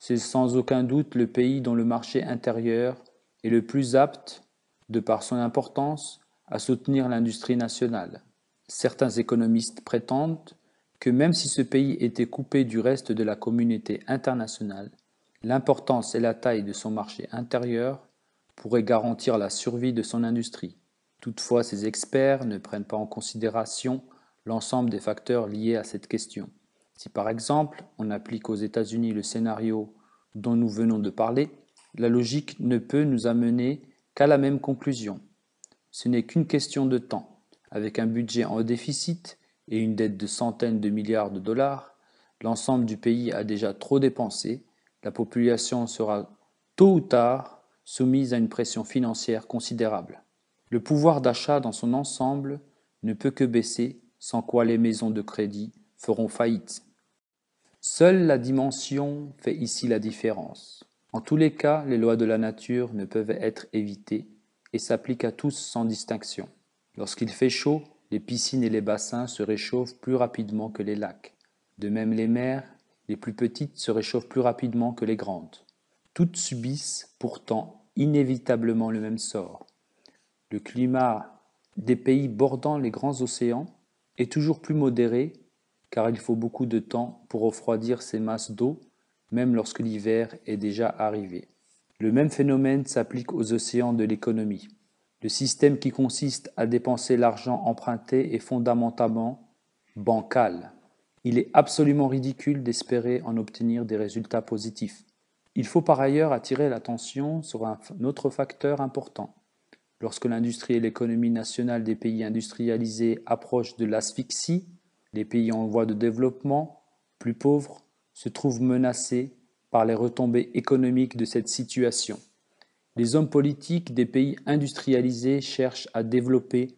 C'est sans aucun doute le pays dont le marché intérieur est le plus apte, de par son importance, à soutenir l'industrie nationale. Certains économistes prétendent que même si ce pays était coupé du reste de la communauté internationale, l'importance et la taille de son marché intérieur pourraient garantir la survie de son industrie. Toutefois, ces experts ne prennent pas en considération l'ensemble des facteurs liés à cette question. Si par exemple on applique aux États-Unis le scénario dont nous venons de parler, la logique ne peut nous amener qu'à la même conclusion. Ce n'est qu'une question de temps. Avec un budget en déficit et une dette de centaines de milliards de dollars, l'ensemble du pays a déjà trop dépensé, la population sera tôt ou tard soumise à une pression financière considérable. Le pouvoir d'achat dans son ensemble ne peut que baisser, sans quoi les maisons de crédit feront faillite. Seule la dimension fait ici la différence. En tous les cas, les lois de la nature ne peuvent être évitées et s'appliquent à tous sans distinction. Lorsqu'il fait chaud, les piscines et les bassins se réchauffent plus rapidement que les lacs. De même les mers, les plus petites se réchauffent plus rapidement que les grandes. Toutes subissent pourtant inévitablement le même sort. Le climat des pays bordant les grands océans est toujours plus modéré car il faut beaucoup de temps pour refroidir ces masses d'eau, même lorsque l'hiver est déjà arrivé. Le même phénomène s'applique aux océans de l'économie. Le système qui consiste à dépenser l'argent emprunté est fondamentalement bancal. Il est absolument ridicule d'espérer en obtenir des résultats positifs. Il faut par ailleurs attirer l'attention sur un autre facteur important. Lorsque l'industrie et l'économie nationale des pays industrialisés approchent de l'asphyxie, les pays en voie de développement, plus pauvres, se trouvent menacés par les retombées économiques de cette situation. Les hommes politiques des pays industrialisés cherchent à développer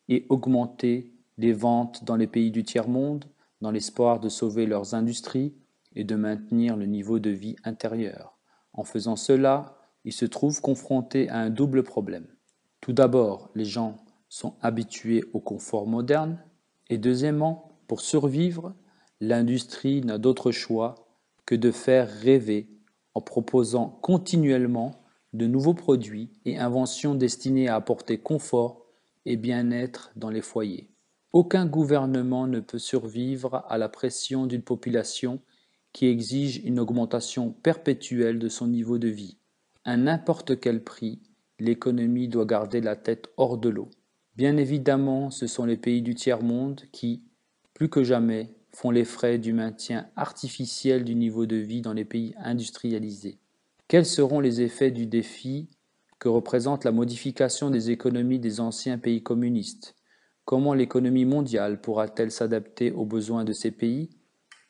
et augmenter les ventes dans les pays du tiers-monde, dans l'espoir de sauver leurs industries et de maintenir le niveau de vie intérieur. En faisant cela, ils se trouvent confrontés à un double problème. Tout d'abord, les gens sont habitués au confort moderne et deuxièmement, pour survivre, l'industrie n'a d'autre choix que de faire rêver en proposant continuellement de nouveaux produits et inventions destinés à apporter confort et bien-être dans les foyers. Aucun gouvernement ne peut survivre à la pression d'une population qui exige une augmentation perpétuelle de son niveau de vie. À n'importe quel prix, l'économie doit garder la tête hors de l'eau. Bien évidemment, ce sont les pays du tiers-monde qui, plus que jamais, font les frais du maintien artificiel du niveau de vie dans les pays industrialisés. Quels seront les effets du défi que représente la modification des économies des anciens pays communistes? Comment l'économie mondiale pourra-t-elle s'adapter aux besoins de ces pays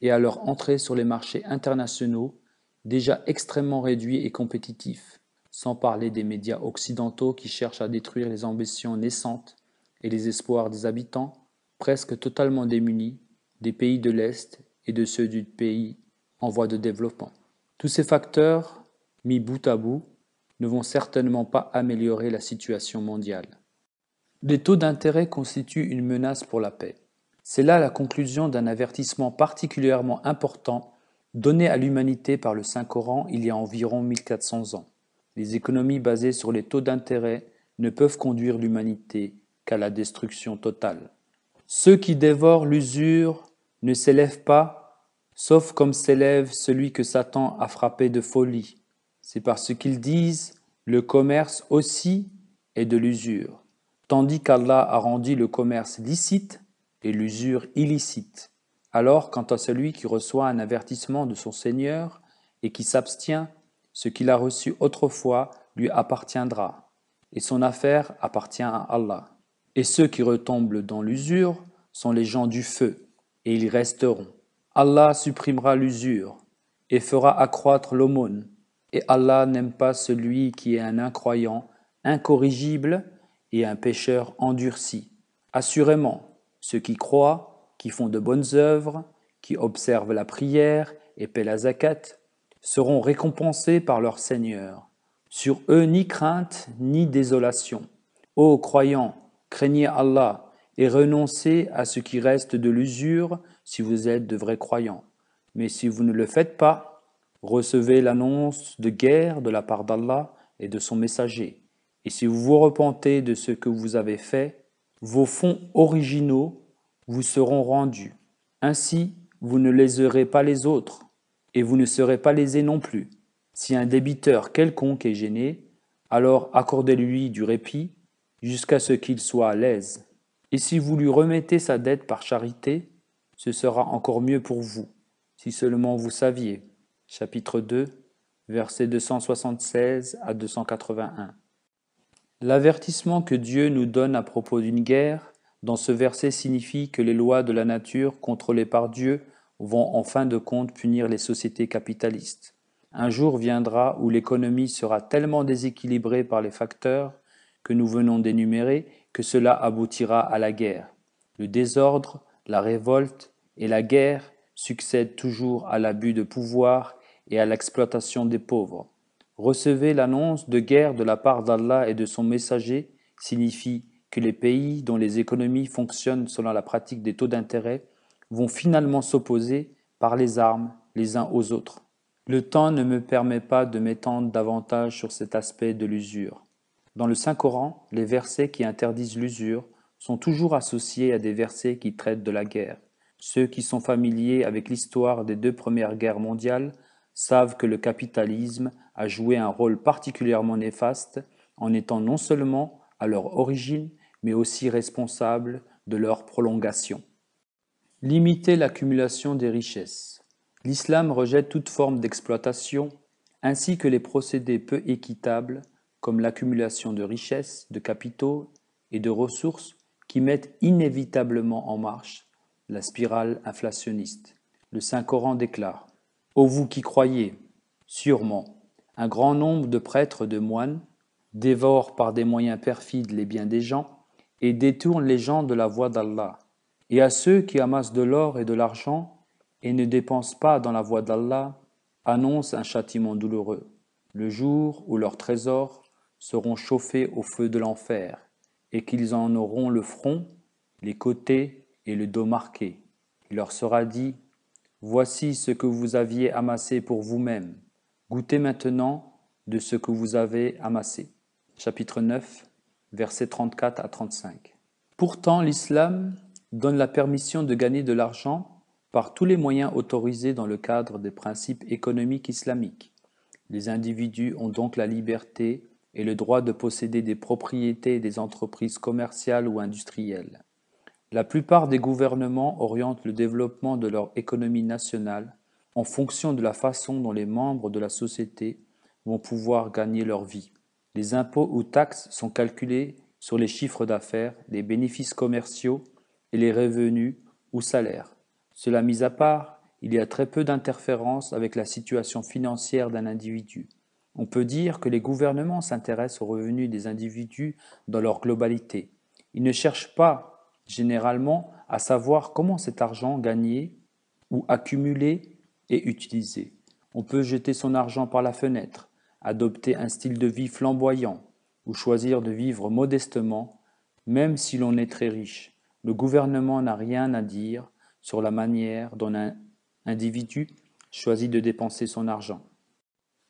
et à leur entrée sur les marchés internationaux déjà extrêmement réduits et compétitifs, sans parler des médias occidentaux qui cherchent à détruire les ambitions naissantes et les espoirs des habitants, presque totalement démunis, des pays de l'Est et de ceux du pays en voie de développement. Tous ces facteurs, mis bout à bout, ne vont certainement pas améliorer la situation mondiale. Les taux d'intérêt constituent une menace pour la paix. C'est là la conclusion d'un avertissement particulièrement important donné à l'humanité par le Saint-Coran il y a environ 1400 ans. Les économies basées sur les taux d'intérêt ne peuvent conduire l'humanité qu'à la destruction totale. Ceux qui dévorent l'usure ne s'élèvent pas, sauf comme s'élève celui que Satan a frappé de folie. C'est parce qu'ils disent « le commerce aussi est de l'usure », tandis qu'Allah a rendu le commerce licite et l'usure illicite. Alors, quant à celui qui reçoit un avertissement de son Seigneur et qui s'abstient, ce qu'il a reçu autrefois lui appartiendra, et son affaire appartient à Allah. Et ceux qui retombent dans l'usure sont les gens du feu, et ils resteront. Allah supprimera l'usure et fera accroître l'aumône, et Allah n'aime pas celui qui est un incroyant, incorrigible et un pécheur endurci. Assurément, ceux qui croient, qui font de bonnes œuvres, qui observent la prière et paient la zakat, seront récompensés par leur Seigneur. Sur eux ni crainte ni désolation. Ô croyants, craignez Allah et renoncez à ce qui reste de l'usure si vous êtes de vrais croyants. Mais si vous ne le faites pas, recevez l'annonce de guerre de la part d'Allah et de son messager. Et si vous vous repentez de ce que vous avez fait, vos fonds originaux vous seront rendus. Ainsi, vous ne léserez pas les autres, et vous ne serez pas lésés non plus. Si un débiteur quelconque est gêné, alors accordez-lui du répit jusqu'à ce qu'il soit à l'aise. Et si vous lui remettez sa dette par charité, ce sera encore mieux pour vous, si seulement vous saviez. Chapitre 2, versets 276 à 281. L'avertissement que Dieu nous donne à propos d'une guerre, dans ce verset signifie que les lois de la nature contrôlées par Dieu vont en fin de compte punir les sociétés capitalistes. Un jour viendra où l'économie sera tellement déséquilibrée par les facteurs que nous venons d'énumérer que cela aboutira à la guerre. Le désordre, la révolte et la guerre succèdent toujours à l'abus de pouvoir et à l'exploitation des pauvres. Recevez l'annonce de guerre de la part d'Allah et de son messager signifie que les pays dont les économies fonctionnent selon la pratique des taux d'intérêt vont finalement s'opposer par les armes les uns aux autres. Le temps ne me permet pas de m'étendre davantage sur cet aspect de l'usure. Dans le Saint-Coran, les versets qui interdisent l'usure sont toujours associés à des versets qui traitent de la guerre. Ceux qui sont familiers avec l'histoire des 2 premières guerres mondiales savent que le capitalisme a joué un rôle particulièrement néfaste en étant non seulement à leur origine, mais aussi responsable de leur prolongation. Limiter l'accumulation des richesses. L'islam rejette toute forme d'exploitation, ainsi que les procédés peu équitables, comme l'accumulation de richesses, de capitaux et de ressources qui mettent inévitablement en marche la spirale inflationniste. Le Saint-Coran déclare « Ô vous qui croyez, sûrement, un grand nombre de prêtres, de moines, dévorent par des moyens perfides les biens des gens et détournent les gens de la voie d'Allah. Et à ceux qui amassent de l'or et de l'argent et ne dépensent pas dans la voie d'Allah, annonce un châtiment douloureux, le jour où leurs trésors seront chauffés au feu de l'enfer et qu'ils en auront le front, les côtés et le dos marqués. Il leur sera dit « Voici ce que vous aviez amassé pour vous-même. Goûtez maintenant de ce que vous avez amassé. » Chapitre 9, versets 34 à 35. Pourtant, l'islam donne la permission de gagner de l'argent par tous les moyens autorisés dans le cadre des principes économiques islamiques. Les individus ont donc la liberté et le droit de posséder des propriétés et des entreprises commerciales ou industrielles. La plupart des gouvernements orientent le développement de leur économie nationale en fonction de la façon dont les membres de la société vont pouvoir gagner leur vie. Les impôts ou taxes sont calculés sur les chiffres d'affaires, les bénéfices commerciaux et les revenus ou salaires. Cela mis à part, il y a très peu d'interférences avec la situation financière d'un individu. On peut dire que les gouvernements s'intéressent aux revenus des individus dans leur globalité. Ils ne cherchent pas, généralement, à savoir comment cet argent gagné ou accumulé est utilisé. On peut jeter son argent par la fenêtre, adopter un style de vie flamboyant ou choisir de vivre modestement, même si l'on est très riche. Le gouvernement n'a rien à dire sur la manière dont un individu choisit de dépenser son argent.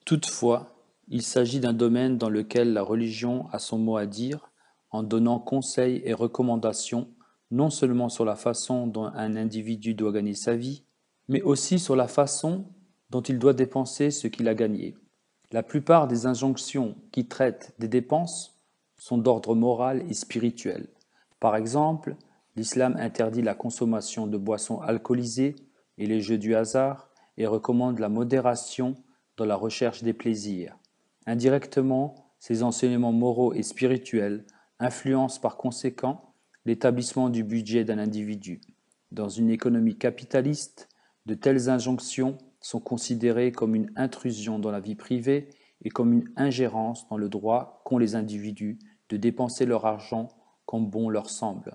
Toutefois, il s'agit d'un domaine dans lequel la religion a son mot à dire en donnant conseils et recommandations non seulement sur la façon dont un individu doit gagner sa vie, mais aussi sur la façon dont il doit dépenser ce qu'il a gagné. La plupart des injonctions qui traitent des dépenses sont d'ordre moral et spirituel. Par exemple, l'islam interdit la consommation de boissons alcoolisées et les jeux du hasard et recommande la modération dans la recherche des plaisirs. Indirectement, ces enseignements moraux et spirituels influencent par conséquent l'établissement du budget d'un individu. Dans une économie capitaliste, de telles injonctions sont considérées comme une intrusion dans la vie privée et comme une ingérence dans le droit qu'ont les individus de dépenser leur argent comme bon leur semble.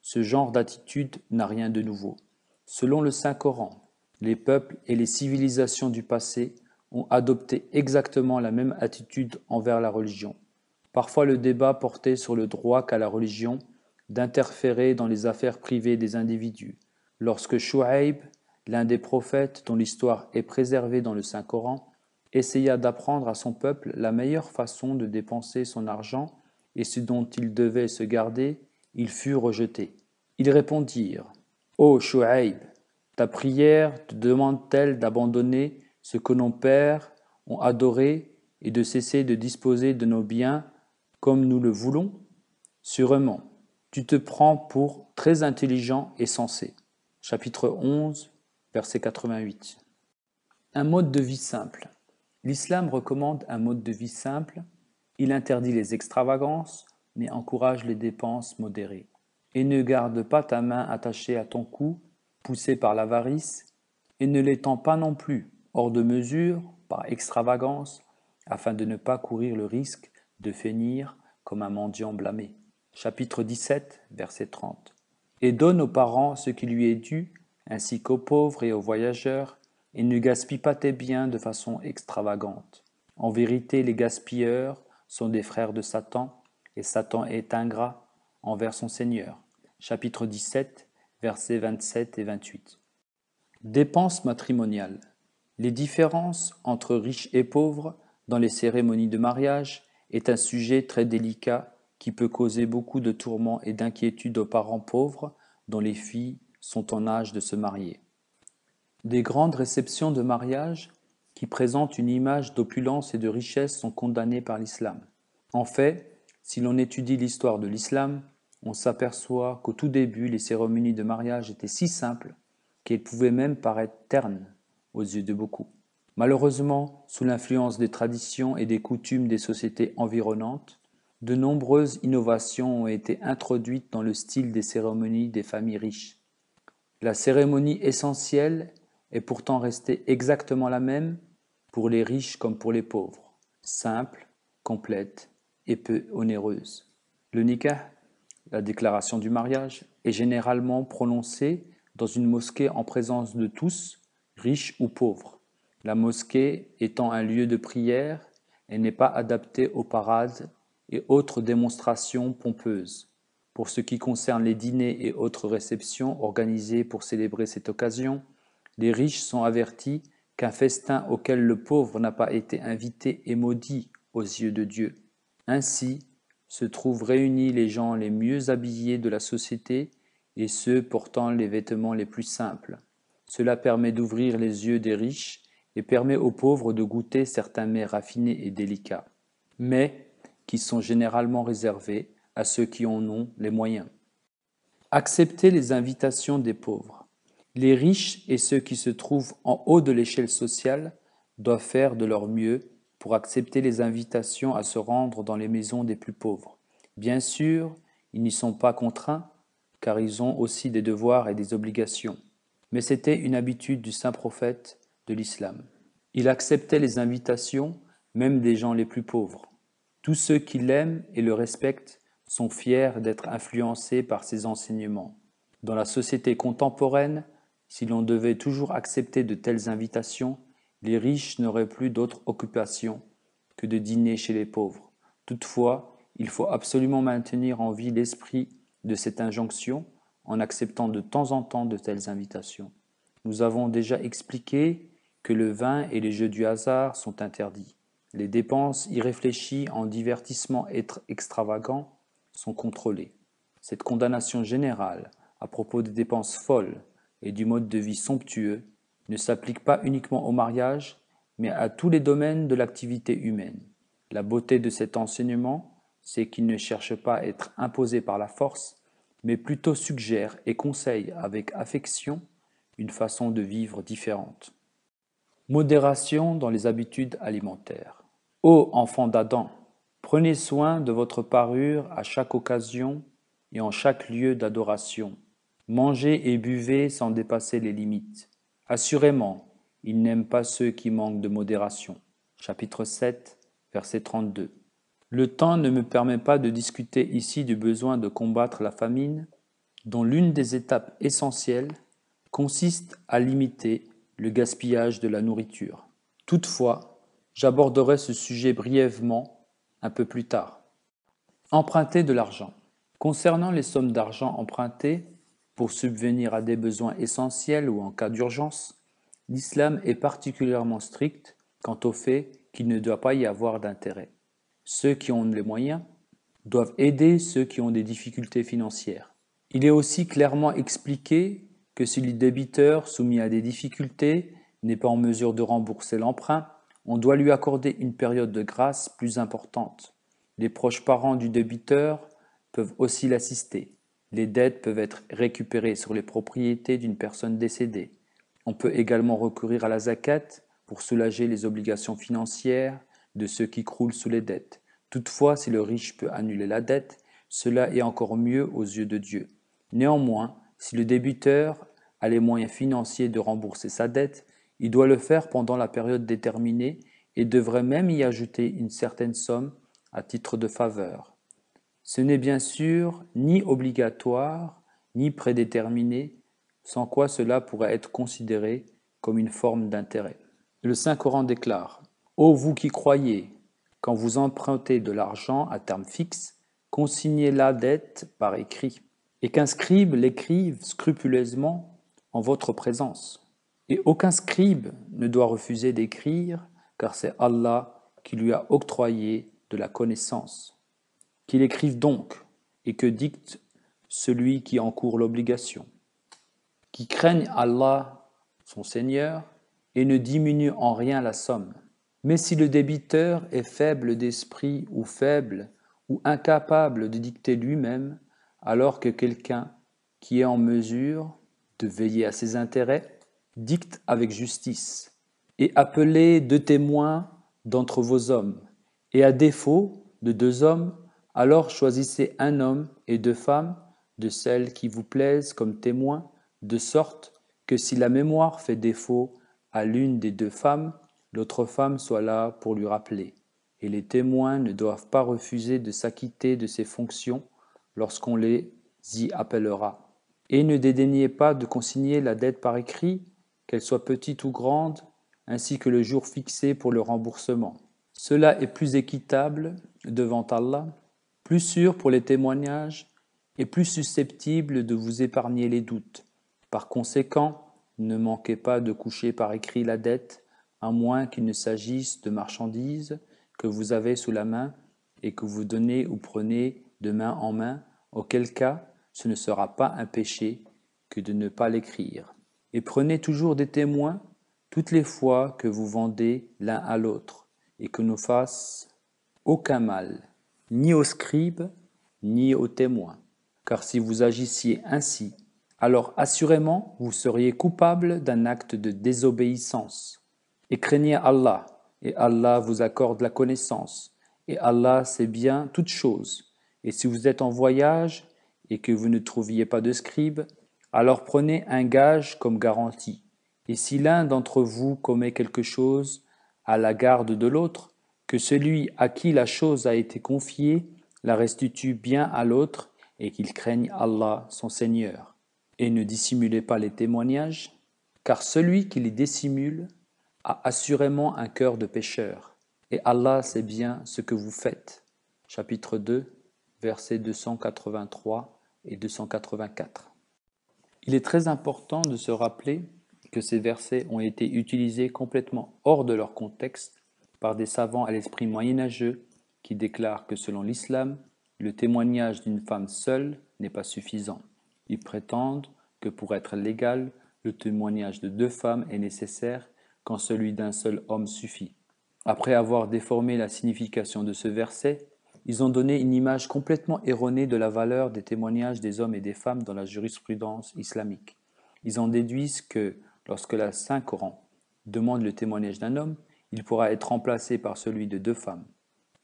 Ce genre d'attitude n'a rien de nouveau. Selon le Saint-Coran, les peuples et les civilisations du passé ont adopté exactement la même attitude envers la religion. Parfois le débat portait sur le droit qu'a la religion d'interférer dans les affaires privées des individus. Lorsque Shu'aib, l'un des prophètes dont l'histoire est préservée dans le Saint-Coran, essaya d'apprendre à son peuple la meilleure façon de dépenser son argent et ce dont il devait se garder, il fut rejeté. Ils répondirent « Ô Shu'aib, ta prière te demande-t-elle d'abandonner ce que nos pères ont adoré et de cesser de disposer de nos biens comme nous le voulons? Sûrement, tu te prends pour très intelligent et sensé. » Chapitre 11, verset 88. Un mode de vie simple. L'islam recommande un mode de vie simple. Il interdit les extravagances, mais encourage les dépenses modérées. Et ne garde pas ta main attachée à ton cou, poussée par l'avarice, et ne l'étends pas non plus, hors de mesure, par extravagance, afin de ne pas courir le risque de finir comme un mendiant blâmé. Chapitre 17, verset 30. Et donne aux parents ce qui lui est dû, ainsi qu'aux pauvres et aux voyageurs, et ne gaspille pas tes biens de façon extravagante. En vérité, les gaspilleurs sont des frères de Satan, et Satan est ingrat envers son Seigneur. Chapitre 17, versets 27 et 28. Dépenses matrimoniales. Les différences entre riches et pauvres dans les cérémonies de mariage est un sujet très délicat qui peut causer beaucoup de tourments et d'inquiétudes aux parents pauvres dont les filles sont en âge de se marier. Des grandes réceptions de mariage qui présentent une image d'opulence et de richesse sont condamnés par l'islam. En fait, si l'on étudie l'histoire de l'islam, on s'aperçoit qu'au tout début, les cérémonies de mariage étaient si simples qu'elles pouvaient même paraître ternes aux yeux de beaucoup. Malheureusement, sous l'influence des traditions et des coutumes des sociétés environnantes, de nombreuses innovations ont été introduites dans le style des cérémonies des familles riches. La cérémonie essentielle est pourtant restée exactement la même pour les riches comme pour les pauvres, simple, complète et peu onéreuse. Le nikah, la déclaration du mariage, est généralement prononcée dans une mosquée en présence de tous, riches ou pauvres. La mosquée étant un lieu de prière, elle n'est pas adaptée aux parades et autres démonstrations pompeuses. Pour ce qui concerne les dîners et autres réceptions organisées pour célébrer cette occasion, les riches sont avertis qu'un festin auquel le pauvre n'a pas été invité est maudit aux yeux de Dieu. Ainsi se trouvent réunis les gens les mieux habillés de la société et ceux portant les vêtements les plus simples. Cela permet d'ouvrir les yeux des riches et permet aux pauvres de goûter certains mets raffinés et délicats, mais qui sont généralement réservés à ceux qui en ont les moyens. Accepter les invitations des pauvres. Les riches et ceux qui se trouvent en haut de l'échelle sociale doivent faire de leur mieux pour accepter les invitations à se rendre dans les maisons des plus pauvres. Bien sûr, ils n'y sont pas contraints, car ils ont aussi des devoirs et des obligations. Mais c'était une habitude du saint prophète de l'islam. Il acceptait les invitations, même des gens les plus pauvres. Tous ceux qui l'aiment et le respectent sont fiers d'être influencés par ses enseignements. Dans la société contemporaine, si l'on devait toujours accepter de telles invitations, les riches n'auraient plus d'autre occupation que de dîner chez les pauvres. Toutefois, il faut absolument maintenir en vie l'esprit de cette injonction en acceptant de temps en temps de telles invitations. Nous avons déjà expliqué que le vin et les jeux du hasard sont interdits. Les dépenses irréfléchies en divertissements extravagants sont contrôlées. Cette condamnation générale à propos des dépenses folles et du mode de vie somptueux ne s'applique pas uniquement au mariage, mais à tous les domaines de l'activité humaine. La beauté de cet enseignement, c'est qu'il ne cherche pas à être imposé par la force, mais plutôt suggère et conseille avec affection une façon de vivre différente. Modération dans les habitudes alimentaires. Ô enfants d'Adam, prenez soin de votre parure à chaque occasion et en chaque lieu d'adoration. Mangez et buvez sans dépasser les limites. Assurément, il n'aime pas ceux qui manquent de modération. Chapitre 7, verset 32. Le temps ne me permet pas de discuter ici du besoin de combattre la famine, dont l'une des étapes essentielles consiste à limiter le gaspillage de la nourriture. Toutefois, j'aborderai ce sujet brièvement un peu plus tard. Emprunter de l'argent. Concernant les sommes d'argent empruntées pour subvenir à des besoins essentiels ou en cas d'urgence, l'islam est particulièrement strict quant au fait qu'il ne doit pas y avoir d'intérêt. Ceux qui ont les moyens doivent aider ceux qui ont des difficultés financières. Il est aussi clairement expliqué que si le débiteur soumis à des difficultés n'est pas en mesure de rembourser l'emprunt, on doit lui accorder une période de grâce plus importante. Les proches parents du débiteur peuvent aussi l'assister. Les dettes peuvent être récupérées sur les propriétés d'une personne décédée. On peut également recourir à la zakat pour soulager les obligations financières de ceux qui croulent sous les dettes. Toutefois, si le riche peut annuler la dette, cela est encore mieux aux yeux de Dieu. Néanmoins, si le débiteur a les moyens financiers de rembourser sa dette, il doit le faire pendant la période déterminée et devrait même y ajouter une certaine somme à titre de faveur. Ce n'est bien sûr ni obligatoire, ni prédéterminé, sans quoi cela pourrait être considéré comme une forme d'intérêt. Le Saint-Coran déclare « Ô vous qui croyez, quand vous empruntez de l'argent à terme fixe, consignez la dette par écrit, et qu'un scribe l'écrive scrupuleusement en votre présence. Et aucun scribe ne doit refuser d'écrire, car c'est Allah qui lui a octroyé de la connaissance. Qu'il écrive donc, et que dicte celui qui encourt l'obligation. Qui craigne Allah, son Seigneur, et ne diminue en rien la somme. Mais si le débiteur est faible d'esprit ou incapable de dicter lui-même, alors que quelqu'un qui est en mesure de veiller à ses intérêts dicte avec justice, et appelez 2 témoins d'entre vos hommes, et à défaut de 2 hommes, alors choisissez un homme et 2 femmes de celles qui vous plaisent comme témoins, de sorte que si la mémoire fait défaut à l'une des 2 femmes, l'autre femme soit là pour lui rappeler. Et les témoins ne doivent pas refuser de s'acquitter de ces fonctions lorsqu'on les y appellera. Et ne dédaignez pas de consigner la dette par écrit, qu'elle soit petite ou grande, ainsi que le jour fixé pour le remboursement. Cela est plus équitable devant Allah, plus sûr pour les témoignages et plus susceptible de vous épargner les doutes. Par conséquent, ne manquez pas de coucher par écrit la dette, à moins qu'il ne s'agisse de marchandises que vous avez sous la main et que vous donnez ou prenez de main en main, auquel cas ce ne sera pas un péché que de ne pas l'écrire. Et prenez toujours des témoins toutes les fois que vous vendez l'un à l'autre, et que ne fasse aucun mal, ni aux scribes, ni aux témoins. Car si vous agissiez ainsi, alors assurément vous seriez coupable d'un acte de désobéissance. Et craignez Allah, et Allah vous accorde la connaissance, et Allah sait bien toutes choses. Et si vous êtes en voyage, et que vous ne trouviez pas de scribe, alors prenez un gage comme garantie. Et si l'un d'entre vous commet quelque chose à la garde de l'autre, que celui à qui la chose a été confiée la restitue bien à l'autre et qu'il craigne Allah, son Seigneur. Et ne dissimulez pas les témoignages, car celui qui les dissimule a assurément un cœur de pécheur. Et Allah sait bien ce que vous faites. Chapitre 2, versets 283 et 284. Il est très important de se rappeler que ces versets ont été utilisés complètement hors de leur contexte par des savants à l'esprit moyenâgeux qui déclarent que selon l'islam, le témoignage d'une femme seule n'est pas suffisant. Ils prétendent que pour être légal, le témoignage de 2 femmes est nécessaire quand celui d'un seul homme suffit. Après avoir déformé la signification de ce verset, ils ont donné une image complètement erronée de la valeur des témoignages des hommes et des femmes dans la jurisprudence islamique. Ils en déduisent que, lorsque le Saint-Coran demande le témoignage d'un homme, il pourra être remplacé par celui de 2 femmes.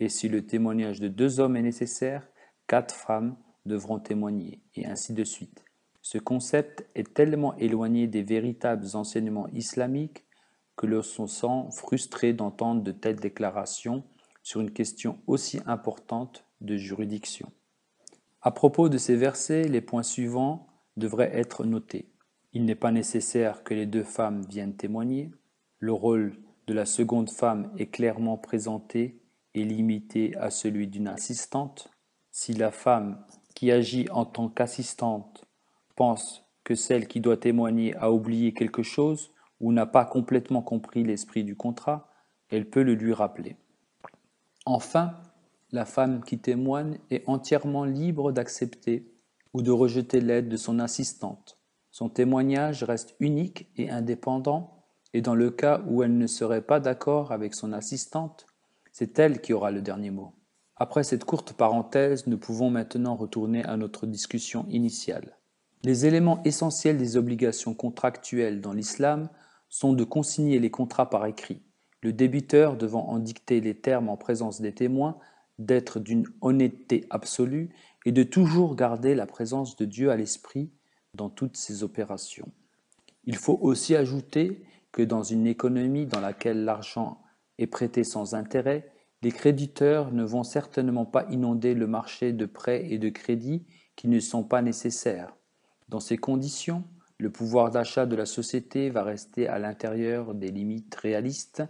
Et si le témoignage de 2 hommes est nécessaire, 4 femmes devront témoigner, et ainsi de suite. Ce concept est tellement éloigné des véritables enseignements islamiques que l'on se sent frustré d'entendre de telles déclarations sur une question aussi importante de juridiction. À propos de ces versets, les points suivants devraient être notés. Il n'est pas nécessaire que les 2 femmes viennent témoigner. Le rôle de la seconde femme est clairement présenté et limité à celui d'une assistante. Si la femme qui agit en tant qu'assistante pense que celle qui doit témoigner a oublié quelque chose ou n'a pas complètement compris l'esprit du contrat, elle peut le lui rappeler. Enfin, la femme qui témoigne est entièrement libre d'accepter ou de rejeter l'aide de son assistante. Son témoignage reste unique et indépendant, et dans le cas où elle ne serait pas d'accord avec son assistante, c'est elle qui aura le dernier mot. Après cette courte parenthèse, nous pouvons maintenant retourner à notre discussion initiale. Les éléments essentiels des obligations contractuelles dans l'islam sont de consigner les contrats par écrit, le débiteur devant en dicter les termes en présence des témoins, d'être d'une honnêteté absolue et de toujours garder la présence de Dieu à l'esprit dans toutes ses opérations. Il faut aussi ajouter que dans une économie dans laquelle l'argent est prêté sans intérêt, les créditeurs ne vont certainement pas inonder le marché de prêts et de crédits qui ne sont pas nécessaires. Dans ces conditions, le pouvoir d'achat de la société va rester à l'intérieur des limites réalistes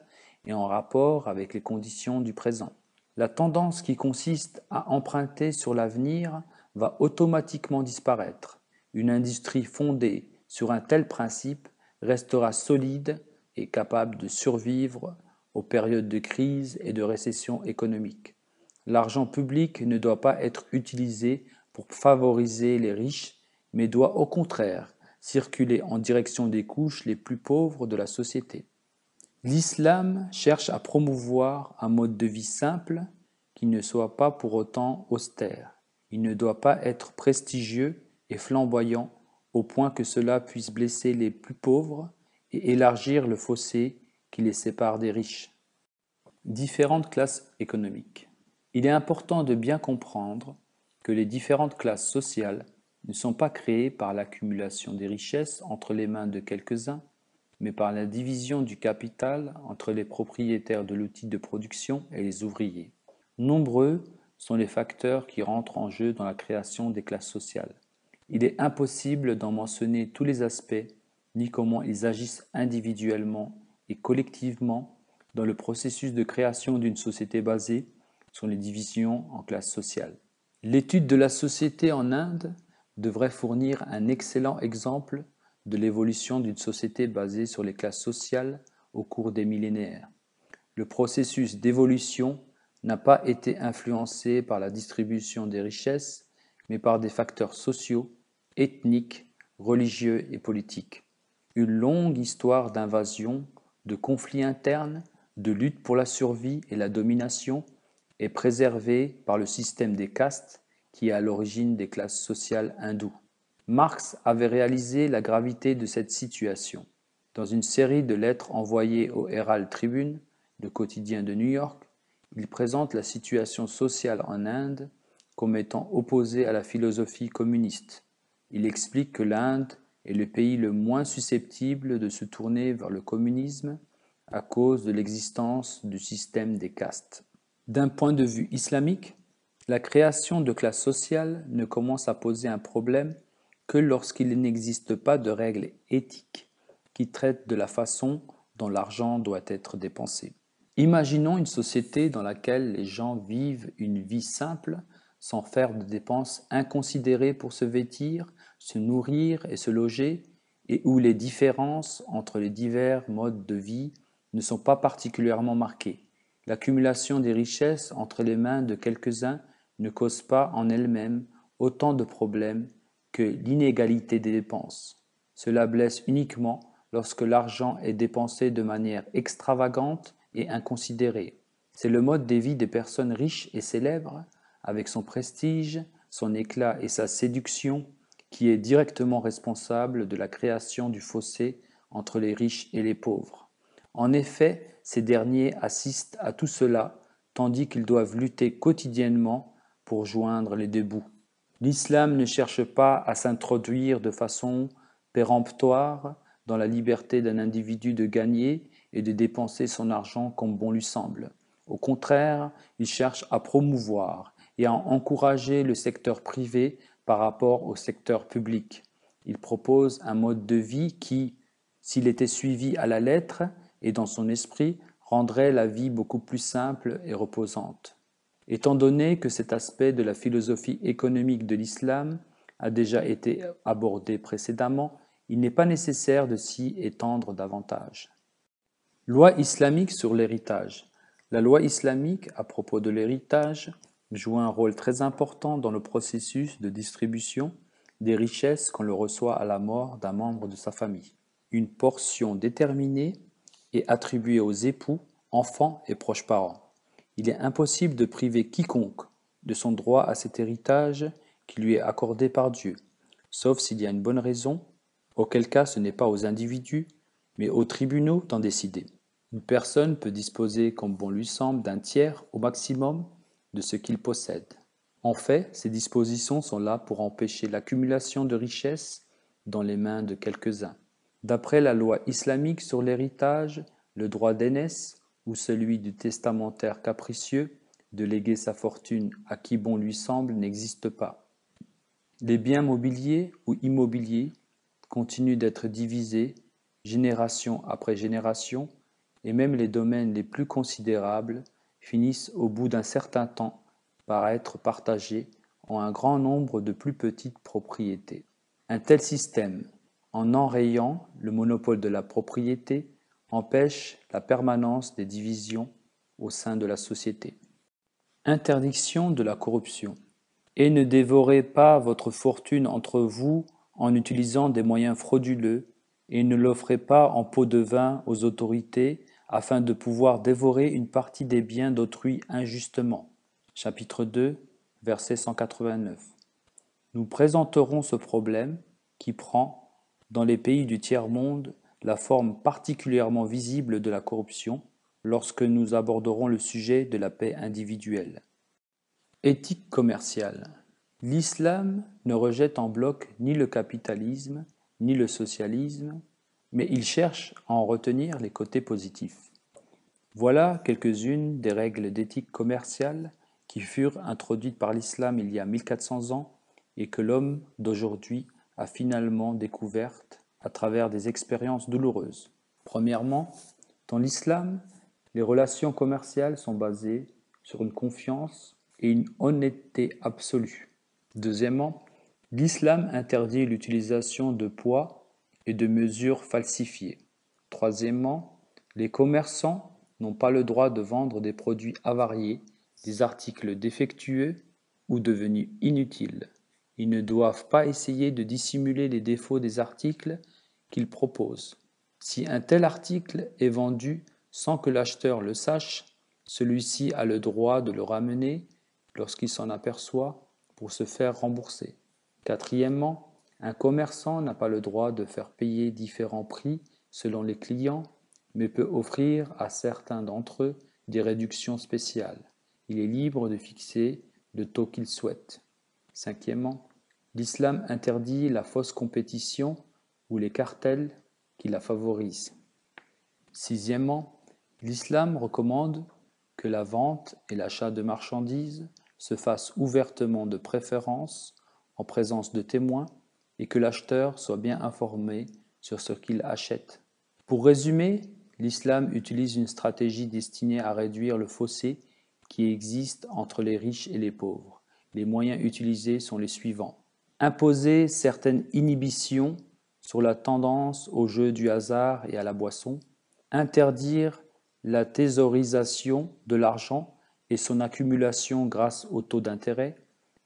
et en rapport avec les conditions du présent. La tendance qui consiste à emprunter sur l'avenir va automatiquement disparaître. Une industrie fondée sur un tel principe restera solide et capable de survivre aux périodes de crise et de récession économique. L'argent public ne doit pas être utilisé pour favoriser les riches, mais doit au contraire circuler en direction des couches les plus pauvres de la société. L'islam cherche à promouvoir un mode de vie simple qui ne soit pas pour autant austère. Il ne doit pas être prestigieux et flamboyant au point que cela puisse blesser les plus pauvres et élargir le fossé qui les sépare des riches. Différentes classes économiques. Il est important de bien comprendre que les différentes classes sociales ne sont pas créées par l'accumulation des richesses entre les mains de quelques-uns, mais par la division du capital entre les propriétaires de l'outil de production et les ouvriers. Nombreux sont les facteurs qui rentrent en jeu dans la création des classes sociales. Il est impossible d'en mentionner tous les aspects, ni comment ils agissent individuellement et collectivement dans le processus de création d'une société basée sur les divisions en classes sociales. L'étude de la société en Inde devrait fournir un excellent exemple de l'évolution d'une société basée sur les classes sociales au cours des millénaires. Le processus d'évolution n'a pas été influencé par la distribution des richesses, mais par des facteurs sociaux, ethniques, religieux et politiques. Une longue histoire d'invasion, de conflits internes, de lutte pour la survie et la domination est préservée par le système des castes qui est à l'origine des classes sociales hindoues. Marx avait réalisé la gravité de cette situation. Dans une série de lettres envoyées au Herald Tribune, le quotidien de New York, il présente la situation sociale en Inde comme étant opposée à la philosophie communiste. Il explique que l'Inde est le pays le moins susceptible de se tourner vers le communisme à cause de l'existence du système des castes. D'un point de vue islamique, la création de classes sociales ne commence à poser un problème que lorsqu'il n'existe pas de règles éthiques qui traitent de la façon dont l'argent doit être dépensé. Imaginons une société dans laquelle les gens vivent une vie simple sans faire de dépenses inconsidérées pour se vêtir, se nourrir et se loger, et où les différences entre les divers modes de vie ne sont pas particulièrement marquées. L'accumulation des richesses entre les mains de quelques-uns ne cause pas en elle-même autant de problèmes que l'inégalité des dépenses. Cela blesse uniquement lorsque l'argent est dépensé de manière extravagante et inconsidérée. C'est le mode de vie des personnes riches et célèbres, avec son prestige, son éclat et sa séduction, qui est directement responsable de la création du fossé entre les riches et les pauvres. En effet, ces derniers assistent à tout cela, tandis qu'ils doivent lutter quotidiennement pour joindre les deux bouts. L'islam ne cherche pas à s'introduire de façon péremptoire dans la liberté d'un individu de gagner et de dépenser son argent comme bon lui semble. Au contraire, il cherche à promouvoir et à encourager le secteur privé par rapport au secteur public. Il propose un mode de vie qui, s'il était suivi à la lettre et dans son esprit, rendrait la vie beaucoup plus simple et reposante. Étant donné que cet aspect de la philosophie économique de l'islam a déjà été abordé précédemment, il n'est pas nécessaire de s'y étendre davantage. Loi islamique sur l'héritage. La loi islamique à propos de l'héritage joue un rôle très important dans le processus de distribution des richesses qu'on le reçoit à la mort d'un membre de sa famille. Une portion déterminée est attribuée aux époux, enfants et proches parents. Il est impossible de priver quiconque de son droit à cet héritage qui lui est accordé par Dieu, sauf s'il y a une bonne raison, auquel cas ce n'est pas aux individus, mais aux tribunaux d'en décider. Une personne peut disposer comme bon lui semble d'un tiers au maximum de ce qu'il possède. En fait, ces dispositions sont là pour empêcher l'accumulation de richesses dans les mains de quelques-uns. D'après la loi islamique sur l'héritage, le droit d'aînesse ou celui du testamentaire capricieux de léguer sa fortune à qui bon lui semble n'existe pas. Les biens mobiliers ou immobiliers continuent d'être divisés génération après génération et même les domaines les plus considérables finissent au bout d'un certain temps par être partagés en un grand nombre de plus petites propriétés. Un tel système, en enrayant le monopole de la propriété, empêche la permanence des divisions au sein de la société. Interdiction de la corruption. Et ne dévorez pas votre fortune entre vous en utilisant des moyens frauduleux, et ne l'offrez pas en pot de vin aux autorités afin de pouvoir dévorer une partie des biens d'autrui injustement. Chapitre 2, verset 189. Nous présenterons ce problème qui prend, dans les pays du tiers-monde, la forme particulièrement visible de la corruption lorsque nous aborderons le sujet de la paix individuelle. Éthique commerciale. L'islam ne rejette en bloc ni le capitalisme, ni le socialisme, mais il cherche à en retenir les côtés positifs. Voilà quelques-unes des règles d'éthique commerciale qui furent introduites par l'islam il y a 1400 ans et que l'homme d'aujourd'hui a finalement découvertes à travers des expériences douloureuses. Premièrement, dans l'islam, les relations commerciales sont basées sur une confiance et une honnêteté absolue. Deuxièmement, l'islam interdit l'utilisation de poids et de mesures falsifiées. Troisièmement, les commerçants n'ont pas le droit de vendre des produits avariés, des articles défectueux ou devenus inutiles. Ils ne doivent pas essayer de dissimuler les défauts des articles qu'ils proposent. Si un tel article est vendu sans que l'acheteur le sache, celui-ci a le droit de le ramener lorsqu'il s'en aperçoit pour se faire rembourser. Quatrièmement, un commerçant n'a pas le droit de faire payer différents prix selon les clients, mais peut offrir à certains d'entre eux des réductions spéciales. Il est libre de fixer le taux qu'il souhaite. Cinquièmement, l'islam interdit la fausse compétition ou les cartels qui la favorisent. Sixièmement, l'islam recommande que la vente et l'achat de marchandises se fassent ouvertement de préférence, en présence de témoins, et que l'acheteur soit bien informé sur ce qu'il achète. Pour résumer, l'islam utilise une stratégie destinée à réduire le fossé qui existe entre les riches et les pauvres. Les moyens utilisés sont les suivants. Imposer certaines inhibitions sur la tendance au jeu du hasard et à la boisson. Interdire la thésaurisation de l'argent et son accumulation grâce au taux d'intérêt.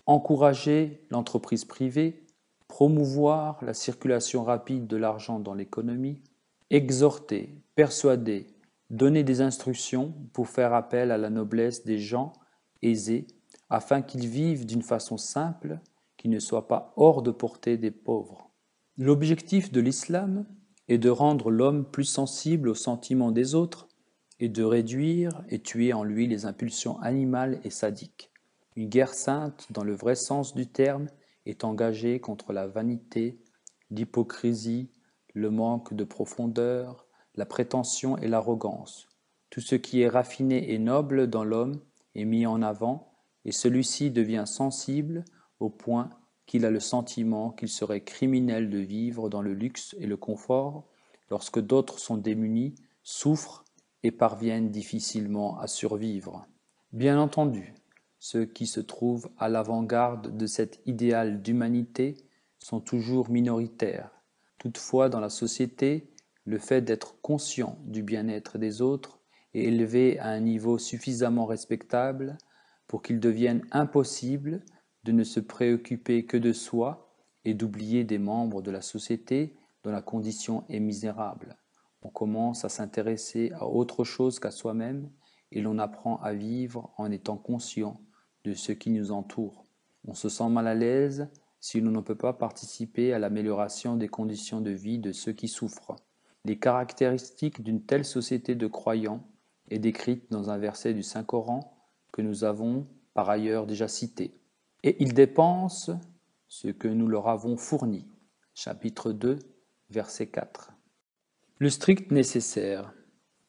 Encourager l'entreprise privée. Promouvoir la circulation rapide de l'argent dans l'économie. Exhorter, persuader, donner des instructions pour faire appel à la noblesse des gens aisés afin qu'ils vivent d'une façon simple, qui ne soit pas hors de portée des pauvres. L'objectif de l'islam est de rendre l'homme plus sensible aux sentiments des autres et de réduire et tuer en lui les impulsions animales et sadiques. Une guerre sainte, dans le vrai sens du terme, est engagée contre la vanité, l'hypocrisie, le manque de profondeur, la prétention et l'arrogance. Tout ce qui est raffiné et noble dans l'homme est mis en avant, et celui-ci devient sensible au point qu'il a le sentiment qu'il serait criminel de vivre dans le luxe et le confort, lorsque d'autres sont démunis, souffrent et parviennent difficilement à survivre. Bien entendu, ceux qui se trouvent à l'avant-garde de cet idéal d'humanité sont toujours minoritaires. Toutefois, dans la société, le fait d'être conscient du bien-être des autres est élevé à un niveau suffisamment respectable pour qu'il devienne impossible de ne se préoccuper que de soi et d'oublier des membres de la société dont la condition est misérable. On commence à s'intéresser à autre chose qu'à soi-même et l'on apprend à vivre en étant conscient de ce qui nous entoure. On se sent mal à l'aise si l'on ne peut pas participer à l'amélioration des conditions de vie de ceux qui souffrent. Les caractéristiques d'une telle société de croyants est décrite dans un verset du Saint-Coran que nous avons par ailleurs déjà cité. Et ils dépensent ce que nous leur avons fourni. Chapitre 2, verset 4. Le strict nécessaire.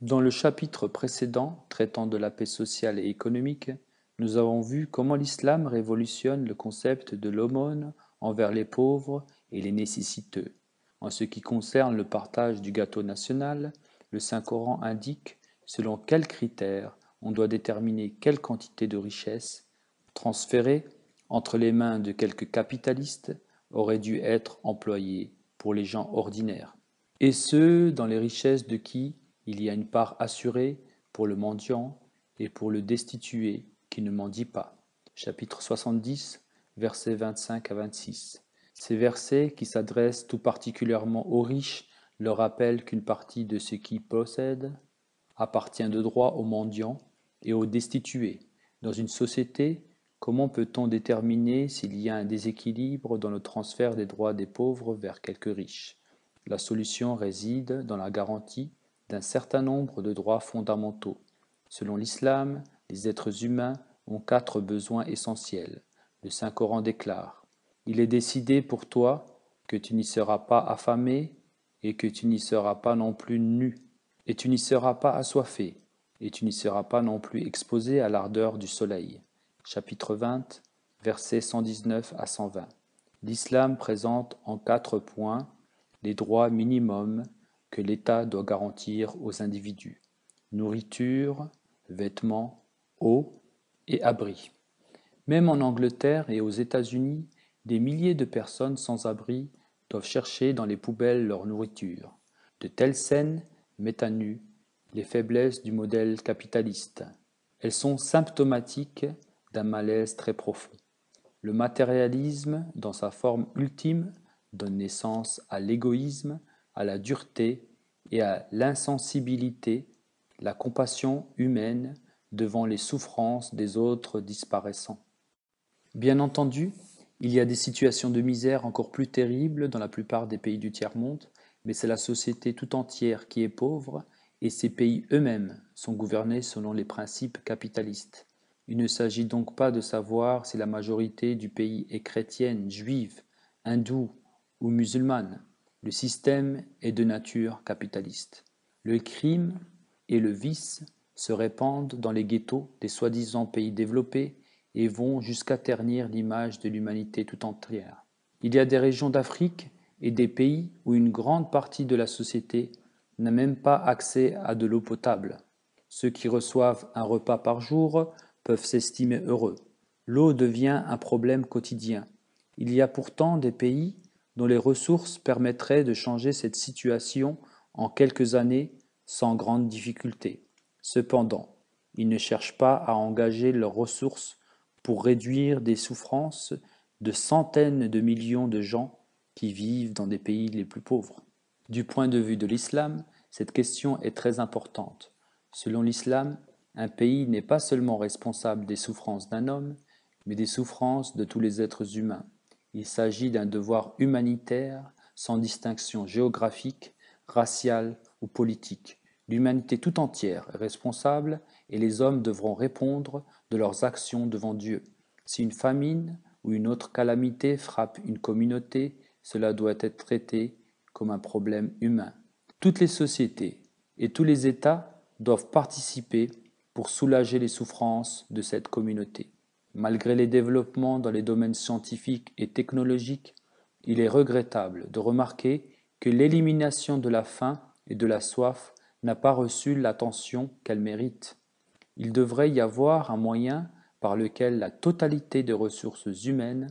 Dans le chapitre précédent, traitant de la paix sociale et économique, nous avons vu comment l'islam révolutionne le concept de l'aumône envers les pauvres et les nécessiteux. En ce qui concerne le partage du gâteau national, le Saint-Coran indique selon quels critères on doit déterminer quelle quantité de richesse transférée entre les mains de quelques capitalistes aurait dû être employée pour les gens ordinaires. Et ce, dans les richesses de qui il y a une part assurée pour le mendiant et pour le destitué qui ne mendie pas. Chapitre 70, versets 25 à 26. Ces versets, qui s'adressent tout particulièrement aux riches, leur rappellent qu'une partie de ce qu'ils possèdent appartient de droit aux mendiants et aux destitués. Dans une société, comment peut-on déterminer s'il y a un déséquilibre dans le transfert des droits des pauvres vers quelques riches? La solution réside dans la garantie d'un certain nombre de droits fondamentaux. Selon l'islam, les êtres humains ont 4 besoins essentiels. Le Saint-Coran déclare: « Il est décidé pour toi que tu n'y seras pas affamé et que tu n'y seras pas non plus nu, et tu n'y seras pas assoiffé, et tu n'y seras pas non plus exposé à l'ardeur du soleil. » Chapitre 20, versets 119 à 120. L'islam présente en 4 points les droits minimums que l'État doit garantir aux individus: nourriture, vêtements, eau et abri. Même en Angleterre et aux États-Unis, des milliers de personnes sans abri doivent chercher dans les poubelles leur nourriture. De telles scènes mettent à nu les faiblesses du modèle capitaliste. Elles sont symptomatiques d'un malaise très profond. Le matérialisme, dans sa forme ultime, donne naissance à l'égoïsme, à la dureté et à l'insensibilité, la compassion humaine devant les souffrances des autres disparaissant. Bien entendu, il y a des situations de misère encore plus terribles dans la plupart des pays du tiers-monde, mais c'est la société tout entière qui est pauvre et ces pays eux-mêmes sont gouvernés selon les principes capitalistes. Il ne s'agit donc pas de savoir si la majorité du pays est chrétienne, juive, hindoue ou musulmane. Le système est de nature capitaliste. Le crime et le vice se répandent dans les ghettos des soi-disant pays développés et vont jusqu'à ternir l'image de l'humanité tout entière. Il y a des régions d'Afrique et des pays où une grande partie de la société n'a même pas accès à de l'eau potable. Ceux qui reçoivent un repas par jour peuvent s'estimer heureux. L'eau devient un problème quotidien. Il y a pourtant des pays dont les ressources permettraient de changer cette situation en quelques années sans grande difficulté. Cependant, ils ne cherchent pas à engager leurs ressources pour réduire des souffrances de centaines de millions de gens qui vivent dans des pays les plus pauvres. Du point de vue de l'islam, cette question est très importante. Selon l'islam, un pays n'est pas seulement responsable des souffrances d'un homme, mais des souffrances de tous les êtres humains. Il s'agit d'un devoir humanitaire sans distinction géographique, raciale ou politique. L'humanité tout entière est responsable et les hommes devront répondre de leurs actions devant Dieu. Si une famine ou une autre calamité frappe une communauté, cela doit être traité comme un problème humain. Toutes les sociétés et tous les États doivent participer pour soulager les souffrances de cette communauté. Malgré les développements dans les domaines scientifiques et technologiques, il est regrettable de remarquer que l'élimination de la faim et de la soif n'a pas reçu l'attention qu'elle mérite. Il devrait y avoir un moyen par lequel la totalité des ressources humaines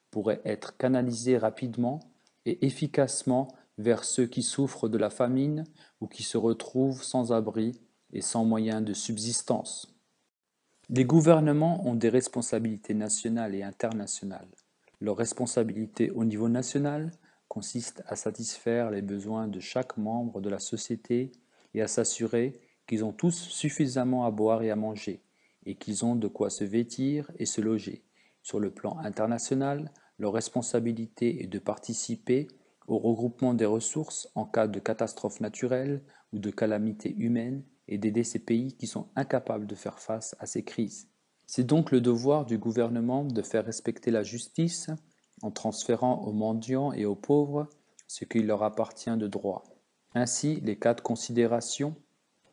pourrait être canalisée rapidement et efficacement vers ceux qui souffrent de la famine ou qui se retrouvent sans abri et sans moyens de subsistance. Les gouvernements ont des responsabilités nationales et internationales. Leur responsabilité au niveau national consiste à satisfaire les besoins de chaque membre de la société et à s'assurer qu'ils ont tous suffisamment à boire et à manger, et qu'ils ont de quoi se vêtir et se loger. Sur le plan international, leur responsabilité est de participer au regroupement des ressources en cas de catastrophe naturelle ou de calamité humaine et d'aider ces pays qui sont incapables de faire face à ces crises. C'est donc le devoir du gouvernement de faire respecter la justice en transférant aux mendiants et aux pauvres ce qui leur appartient de droit. Ainsi, les 4 considérations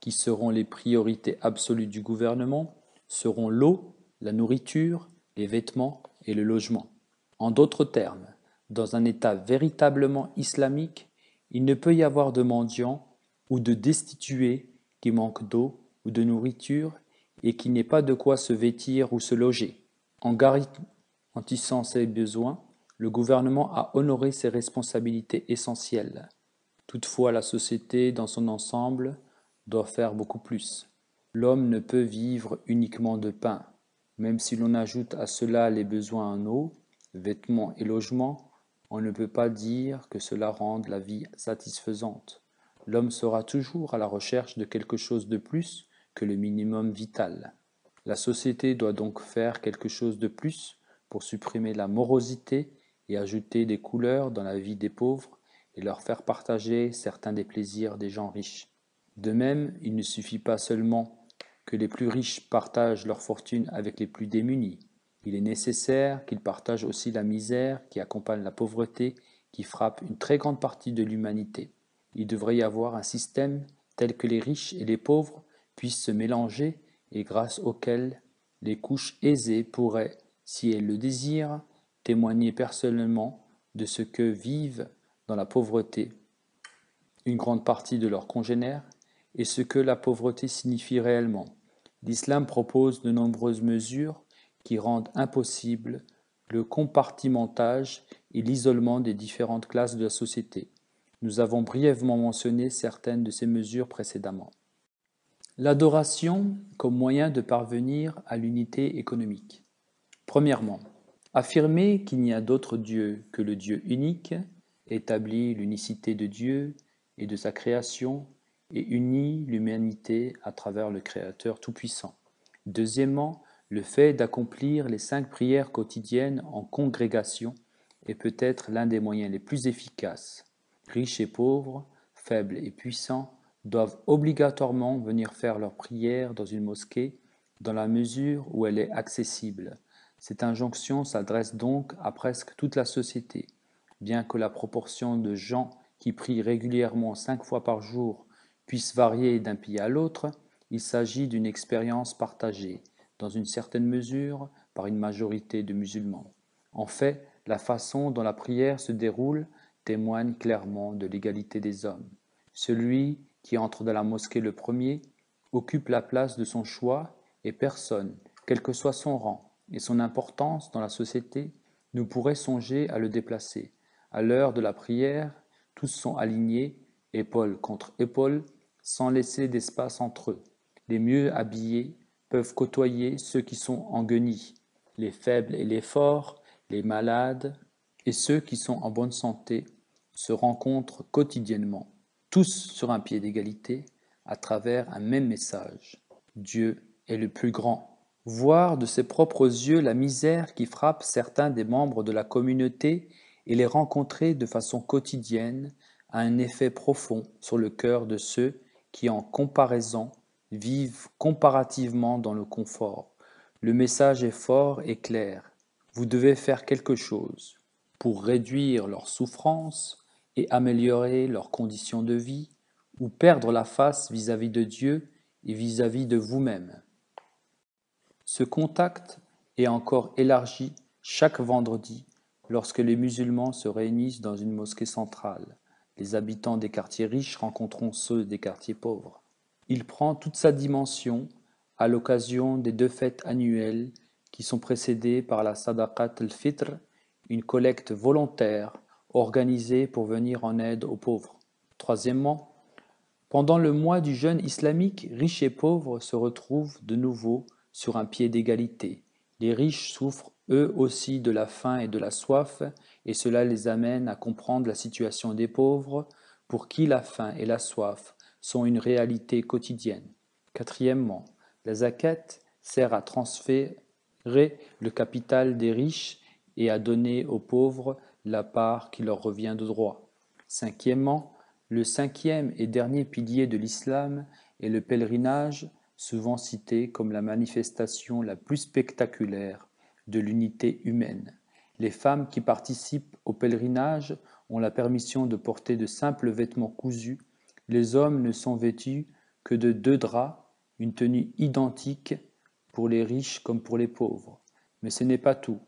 qui seront les priorités absolues du gouvernement seront l'eau, la nourriture, les vêtements et le logement. En d'autres termes, dans un État véritablement islamique, il ne peut y avoir de mendiants ou de destitués qui manquent d'eau ou de nourriture et qui n'aient pas de quoi se vêtir ou se loger. En garantissant ces besoins, le gouvernement a honoré ses responsabilités essentielles. Toutefois, la société dans son ensemble doit faire beaucoup plus. L'homme ne peut vivre uniquement de pain. Même si l'on ajoute à cela les besoins en eau, vêtements et logement, on ne peut pas dire que cela rende la vie satisfaisante. l'homme sera toujours à la recherche de quelque chose de plus que le minimum vital. La société doit donc faire quelque chose de plus pour supprimer la morosité et ajouter des couleurs dans la vie des pauvres et leur faire partager certains des plaisirs des gens riches. De même, il ne suffit pas seulement que les plus riches partagent leur fortune avec les plus démunis. Il est nécessaire qu'ils partagent aussi la misère qui accompagne la pauvreté qui frappe une très grande partie de l'humanité. Il devrait y avoir un système tel que les riches et les pauvres puissent se mélanger et grâce auquel les couches aisées pourraient, si elles le désirent, témoigner personnellement de ce que vivent dans la pauvreté une grande partie de leurs congénères et ce que la pauvreté signifie réellement. L'islam propose de nombreuses mesures qui rendent impossible le compartimentage et l'isolement des différentes classes de la société. Nous avons brièvement mentionné certaines de ces mesures précédemment. L'adoration comme moyen de parvenir à l'unité économique. Premièrement, affirmer qu'il n'y a d'autre Dieu que le Dieu unique établit l'unicité de Dieu et de sa création et unit l'humanité à travers le Créateur Tout-Puissant. Deuxièmement, le fait d'accomplir les 5 prières quotidiennes en congrégation est peut-être l'un des moyens les plus efficaces. Riches et pauvres, faibles et puissants, doivent obligatoirement venir faire leurs prières dans une mosquée dans la mesure où elle est accessible. Cette injonction s'adresse donc à presque toute la société. Bien que la proportion de gens qui prient régulièrement 5 fois par jour puisse varier d'un pays à l'autre, il s'agit d'une expérience partagée, dans une certaine mesure, par une majorité de musulmans. En fait, la façon dont la prière se déroule témoigne clairement de l'égalité des hommes. Celui qui entre dans la mosquée le premier occupe la place de son choix et personne, quel que soit son rang et son importance dans la société, ne pourrait songer à le déplacer. À l'heure de la prière, tous sont alignés, épaule contre épaule, sans laisser d'espace entre eux. Les mieux habillés peuvent côtoyer ceux qui sont en guenilles, les faibles et les forts, les malades et ceux qui sont en bonne santé se rencontrent quotidiennement, tous sur un pied d'égalité, à travers un même message. Dieu est le plus grand. Voir de ses propres yeux la misère qui frappe certains des membres de la communauté et les rencontrer de façon quotidienne a un effet profond sur le cœur de ceux qui, en comparaison, vivent comparativement dans le confort. Le message est fort et clair. Vous devez faire quelque chose pour réduire leurs souffrances et améliorer leurs conditions de vie, ou perdre la face vis-à-vis de Dieu et vis-à-vis de vous-même. Ce contact est encore élargi chaque vendredi lorsque les musulmans se réunissent dans une mosquée centrale. Les habitants des quartiers riches rencontreront ceux des quartiers pauvres. Il prend toute sa dimension à l'occasion des 2 fêtes annuelles qui sont précédées par la Sadaqat al-Fitr, une collecte volontaire organisée pour venir en aide aux pauvres. Troisièmement, pendant le mois du jeûne islamique, riches et pauvres se retrouvent de nouveau sur un pied d'égalité. Les riches souffrent eux aussi de la faim et de la soif, et cela les amène à comprendre la situation des pauvres, pour qui la faim et la soif sont une réalité quotidienne. Quatrièmement, la zakat sert à transférer le capital des riches et à donner aux pauvres la part qui leur revient de droit. Cinquièmement, le 5e et dernier pilier de l'islam est le pèlerinage, souvent cité comme la manifestation la plus spectaculaire de l'unité humaine. Les femmes qui participent au pèlerinage ont la permission de porter de simples vêtements cousus. Les hommes ne sont vêtus que de 2 draps, une tenue identique pour les riches comme pour les pauvres. Mais ce n'est pas tout.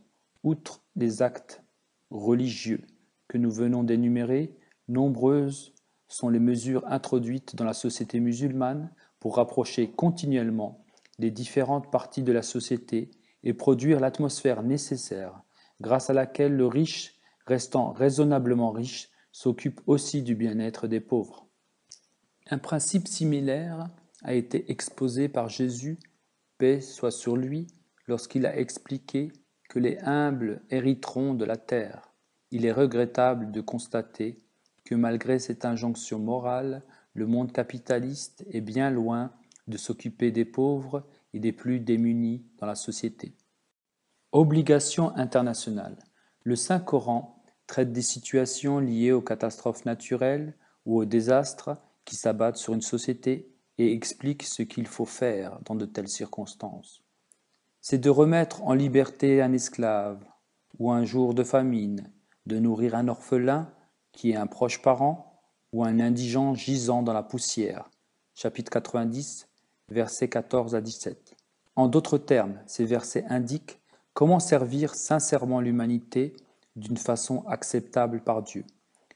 Outre les actes religieux que nous venons d'énumérer, nombreuses sont les mesures introduites dans la société musulmane pour rapprocher continuellement les différentes parties de la société et produire l'atmosphère nécessaire grâce à laquelle le riche, restant raisonnablement riche, s'occupe aussi du bien-être des pauvres. Un principe similaire a été exposé par Jésus, paix soit sur lui, lorsqu'il a expliqué que les humbles hériteront de la terre. Il est regrettable de constater que malgré cette injonction morale, le monde capitaliste est bien loin de s'occuper des pauvres et des plus démunis dans la société. Obligations internationales. Le Saint-Coran traite des situations liées aux catastrophes naturelles ou aux désastres qui s'abattent sur une société et explique ce qu'il faut faire dans de telles circonstances. C'est de remettre en liberté un esclave ou un jour de famine, de nourrir un orphelin qui est un proche parent ou un indigent gisant dans la poussière. Chapitre 90, versets 14 à 17. En d'autres termes, ces versets indiquent comment servir sincèrement l'humanité d'une façon acceptable par Dieu.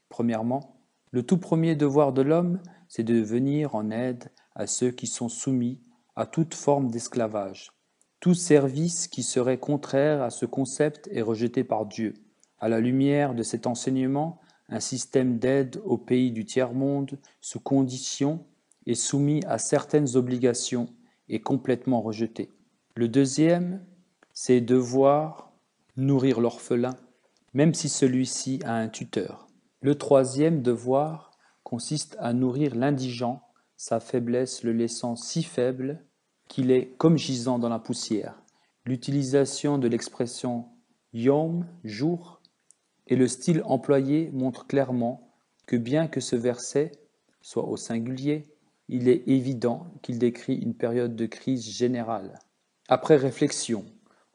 Premièrement, le tout premier devoir de l'homme, c'est de venir en aide à ceux qui sont soumis à toute forme d'esclavage. Tout service qui serait contraire à ce concept est rejeté par Dieu. À la lumière de cet enseignement, un système d'aide aux pays du tiers-monde sous conditions et soumis à certaines obligations est complètement rejeté. Le deuxième, c'est devoir nourrir l'orphelin, même si celui-ci a un tuteur. Le troisième devoir consiste à nourrir l'indigent, sa faiblesse le laissant si faible qu'il est comme gisant dans la poussière. L'utilisation de l'expression « yom » jour et le style employé montrent clairement que bien que ce verset soit au singulier, il est évident qu'il décrit une période de crise générale. Après réflexion,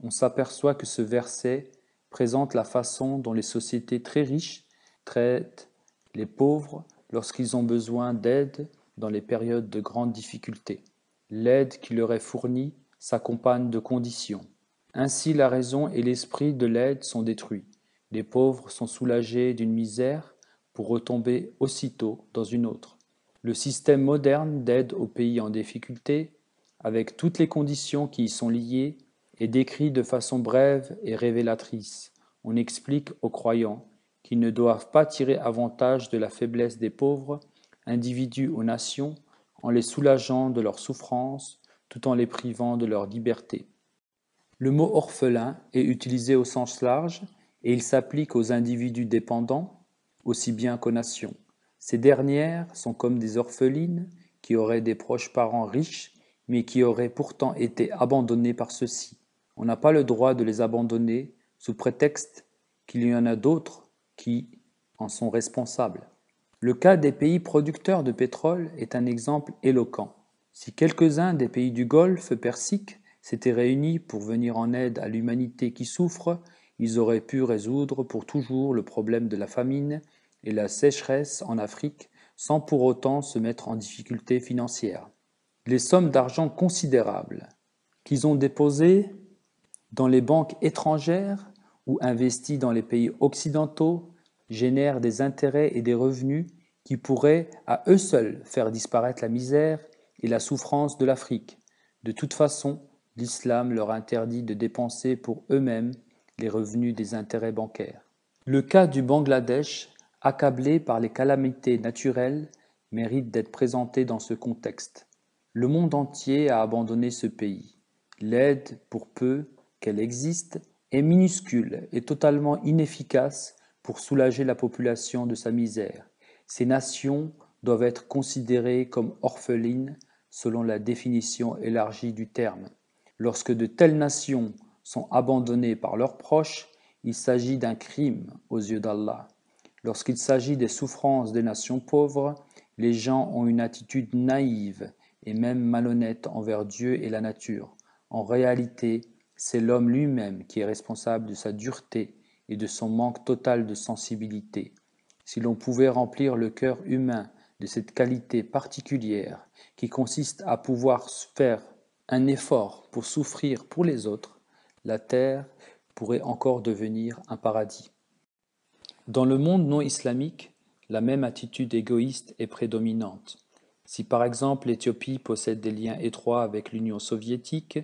on s'aperçoit que ce verset présente la façon dont les sociétés très riches traitent les pauvres lorsqu'ils ont besoin d'aide dans les périodes de grandes difficultés. L'aide qui leur est fournie s'accompagne de conditions. Ainsi la raison et l'esprit de l'aide sont détruits. Les pauvres sont soulagés d'une misère pour retomber aussitôt dans une autre. Le système moderne d'aide aux pays en difficulté, avec toutes les conditions qui y sont liées, est décrit de façon brève et révélatrice. On explique aux croyants qu'ils ne doivent pas tirer avantage de la faiblesse des pauvres, individus ou nations, en les soulageant de leurs souffrances, tout en les privant de leur liberté. Le mot orphelin est utilisé au sens large et il s'applique aux individus dépendants aussi bien qu'aux nations. Ces dernières sont comme des orphelines qui auraient des proches parents riches mais qui auraient pourtant été abandonnées par ceux-ci. On n'a pas le droit de les abandonner sous prétexte qu'il y en a d'autres qui en sont responsables. Le cas des pays producteurs de pétrole est un exemple éloquent. Si quelques-uns des pays du Golfe Persique s'étaient réunis pour venir en aide à l'humanité qui souffre, ils auraient pu résoudre pour toujours le problème de la famine et la sécheresse en Afrique sans pour autant se mettre en difficulté financière. Les sommes d'argent considérables qu'ils ont déposées dans les banques étrangères ou investies dans les pays occidentaux génèrent des intérêts et des revenus qui pourraient à eux seuls faire disparaître la misère et la souffrance de l'Afrique. De toute façon, l'islam leur interdit de dépenser pour eux-mêmes les revenus des intérêts bancaires. Le cas du Bangladesh, accablé par les calamités naturelles, mérite d'être présenté dans ce contexte. Le monde entier a abandonné ce pays. L'aide, pour peu qu'elle existe, est minuscule et totalement inefficace pour soulager la population de sa misère. Ces nations doivent être considérées comme orphelines selon la définition élargie du terme. Lorsque de telles nations sont abandonnées par leurs proches, il s'agit d'un crime aux yeux d'Allah. Lorsqu'il s'agit des souffrances des nations pauvres, les gens ont une attitude naïve et même malhonnête envers Dieu et la nature. En réalité, c'est l'homme lui-même qui est responsable de sa dureté et de son manque total de sensibilité. Si l'on pouvait remplir le cœur humain de cette qualité particulière qui consiste à pouvoir faire un effort pour souffrir pour les autres, la terre pourrait encore devenir un paradis. Dans le monde non islamique, la même attitude égoïste est prédominante. Si par exemple l'Éthiopie possède des liens étroits avec l'Union soviétique,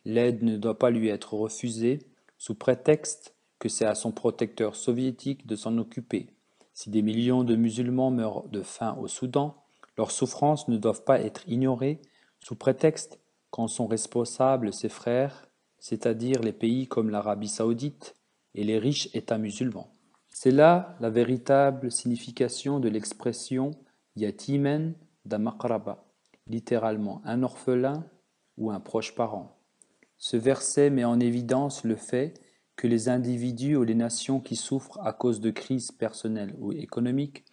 l'aide ne doit pas lui être refusée sous prétexte que c'est à son protecteur soviétique de s'en occuper. Si des millions de musulmans meurent de faim au Soudan, leurs souffrances ne doivent pas être ignorées sous prétexte qu'en sont responsables ses frères, c'est-à-dire les pays comme l'Arabie saoudite et les riches États musulmans. C'est là la véritable signification de l'expression yatimen d'un aqraba, littéralement un orphelin ou un proche parent. Ce verset met en évidence le fait que les individus ou les nations qui souffrent à cause de crises personnelles ou économiques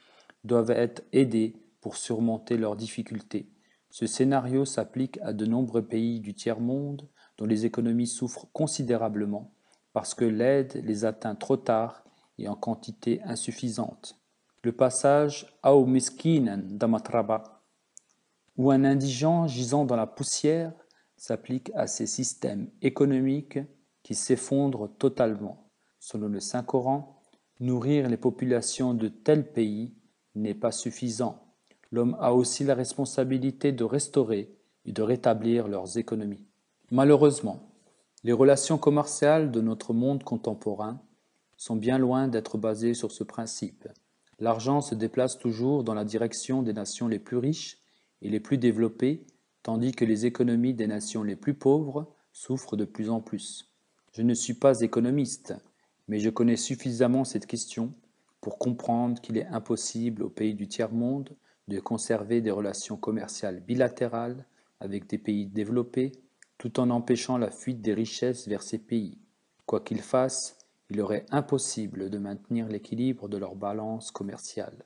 doivent être aidés pour surmonter leurs difficultés. Ce scénario s'applique à de nombreux pays du tiers-monde dont les économies souffrent considérablement parce que l'aide les atteint trop tard et en quantité insuffisante. Le passage Aw miskinan damatraba, où un indigent gisant dans la poussière s'applique à ces systèmes économiques qui s'effondrent totalement. Selon le Saint-Coran, nourrir les populations de tels pays n'est pas suffisant. L'homme a aussi la responsabilité de restaurer et de rétablir leurs économies. Malheureusement, les relations commerciales de notre monde contemporain sont bien loin d'être basées sur ce principe. L'argent se déplace toujours dans la direction des nations les plus riches et les plus développées, tandis que les économies des nations les plus pauvres souffrent de plus en plus. Je ne suis pas économiste, mais je connais suffisamment cette question pour comprendre qu'il est impossible aux pays du tiers-monde de conserver des relations commerciales bilatérales avec des pays développés, tout en empêchant la fuite des richesses vers ces pays. Quoi qu'ils fassent, il leur est impossible de maintenir l'équilibre de leur balance commerciale.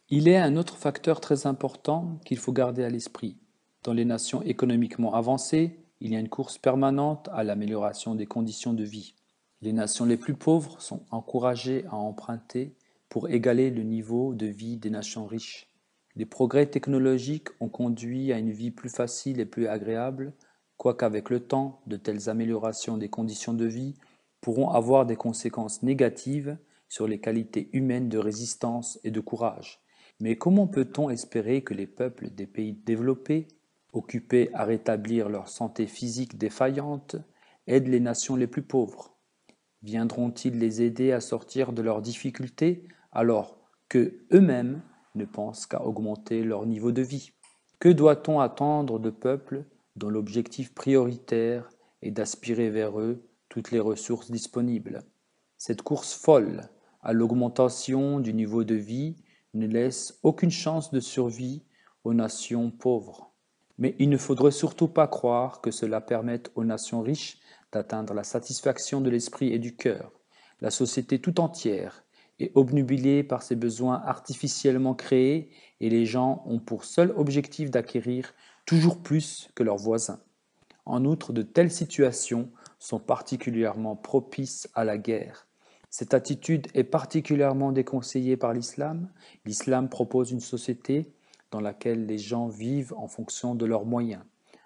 Il est un autre facteur très important qu'il faut garder à l'esprit. Dans les nations économiquement avancées, il y a une course permanente à l'amélioration des conditions de vie. Les nations les plus pauvres sont encouragées à emprunter pour égaler le niveau de vie des nations riches. Les progrès technologiques ont conduit à une vie plus facile et plus agréable, quoiqu'avec le temps, de telles améliorations des conditions de vie pourront avoir des conséquences négatives sur les qualités humaines de résistance et de courage. Mais comment peut-on espérer que les peuples des pays développés, occupés à rétablir leur santé physique défaillante, aident les nations les plus pauvres? Viendront-ils les aider à sortir de leurs difficultés alors que eux-mêmes ne pensent qu'à augmenter leur niveau de vie? Que doit-on attendre de peuples dont l'objectif prioritaire est d'aspirer vers eux toutes les ressources disponibles? Cette course folle à l'augmentation du niveau de vie ne laisse aucune chance de survie aux nations pauvres. Mais il ne faudrait surtout pas croire que cela permette aux nations riches d'atteindre la satisfaction de l'esprit et du cœur. La société tout entière est obnubilée par ces besoins artificiellement créés et les gens ont pour seul objectif d'acquérir toujours plus que leurs voisins. En outre, de telles situations sont particulièrement propices à la guerre. Cette attitude est particulièrement déconseillée par l'islam. L'islam propose une société dans laquelle les gens vivent en fonction de leurs moyens.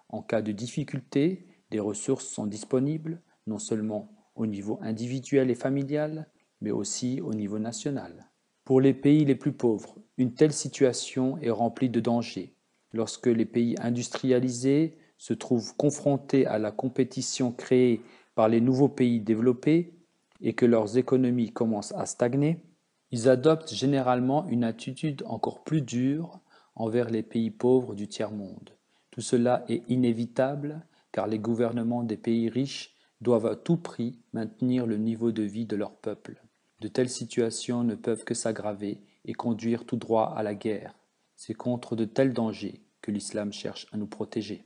En cas de difficulté, les ressources sont disponibles, non seulement au niveau individuel et familial, mais aussi au niveau national. Pour les pays les plus pauvres, une telle situation est remplie de dangers. Lorsque les pays industrialisés se trouvent confrontés à la compétition créée par les nouveaux pays développés et que leurs économies commencent à stagner, ils adoptent généralement une attitude encore plus dure envers les pays pauvres du tiers-monde. Tout cela est inévitable car les gouvernements des pays riches doivent à tout prix maintenir le niveau de vie de leur peuple. De telles situations ne peuvent que s'aggraver et conduire tout droit à la guerre. C'est contre de tels dangers que l'islam cherche à nous protéger.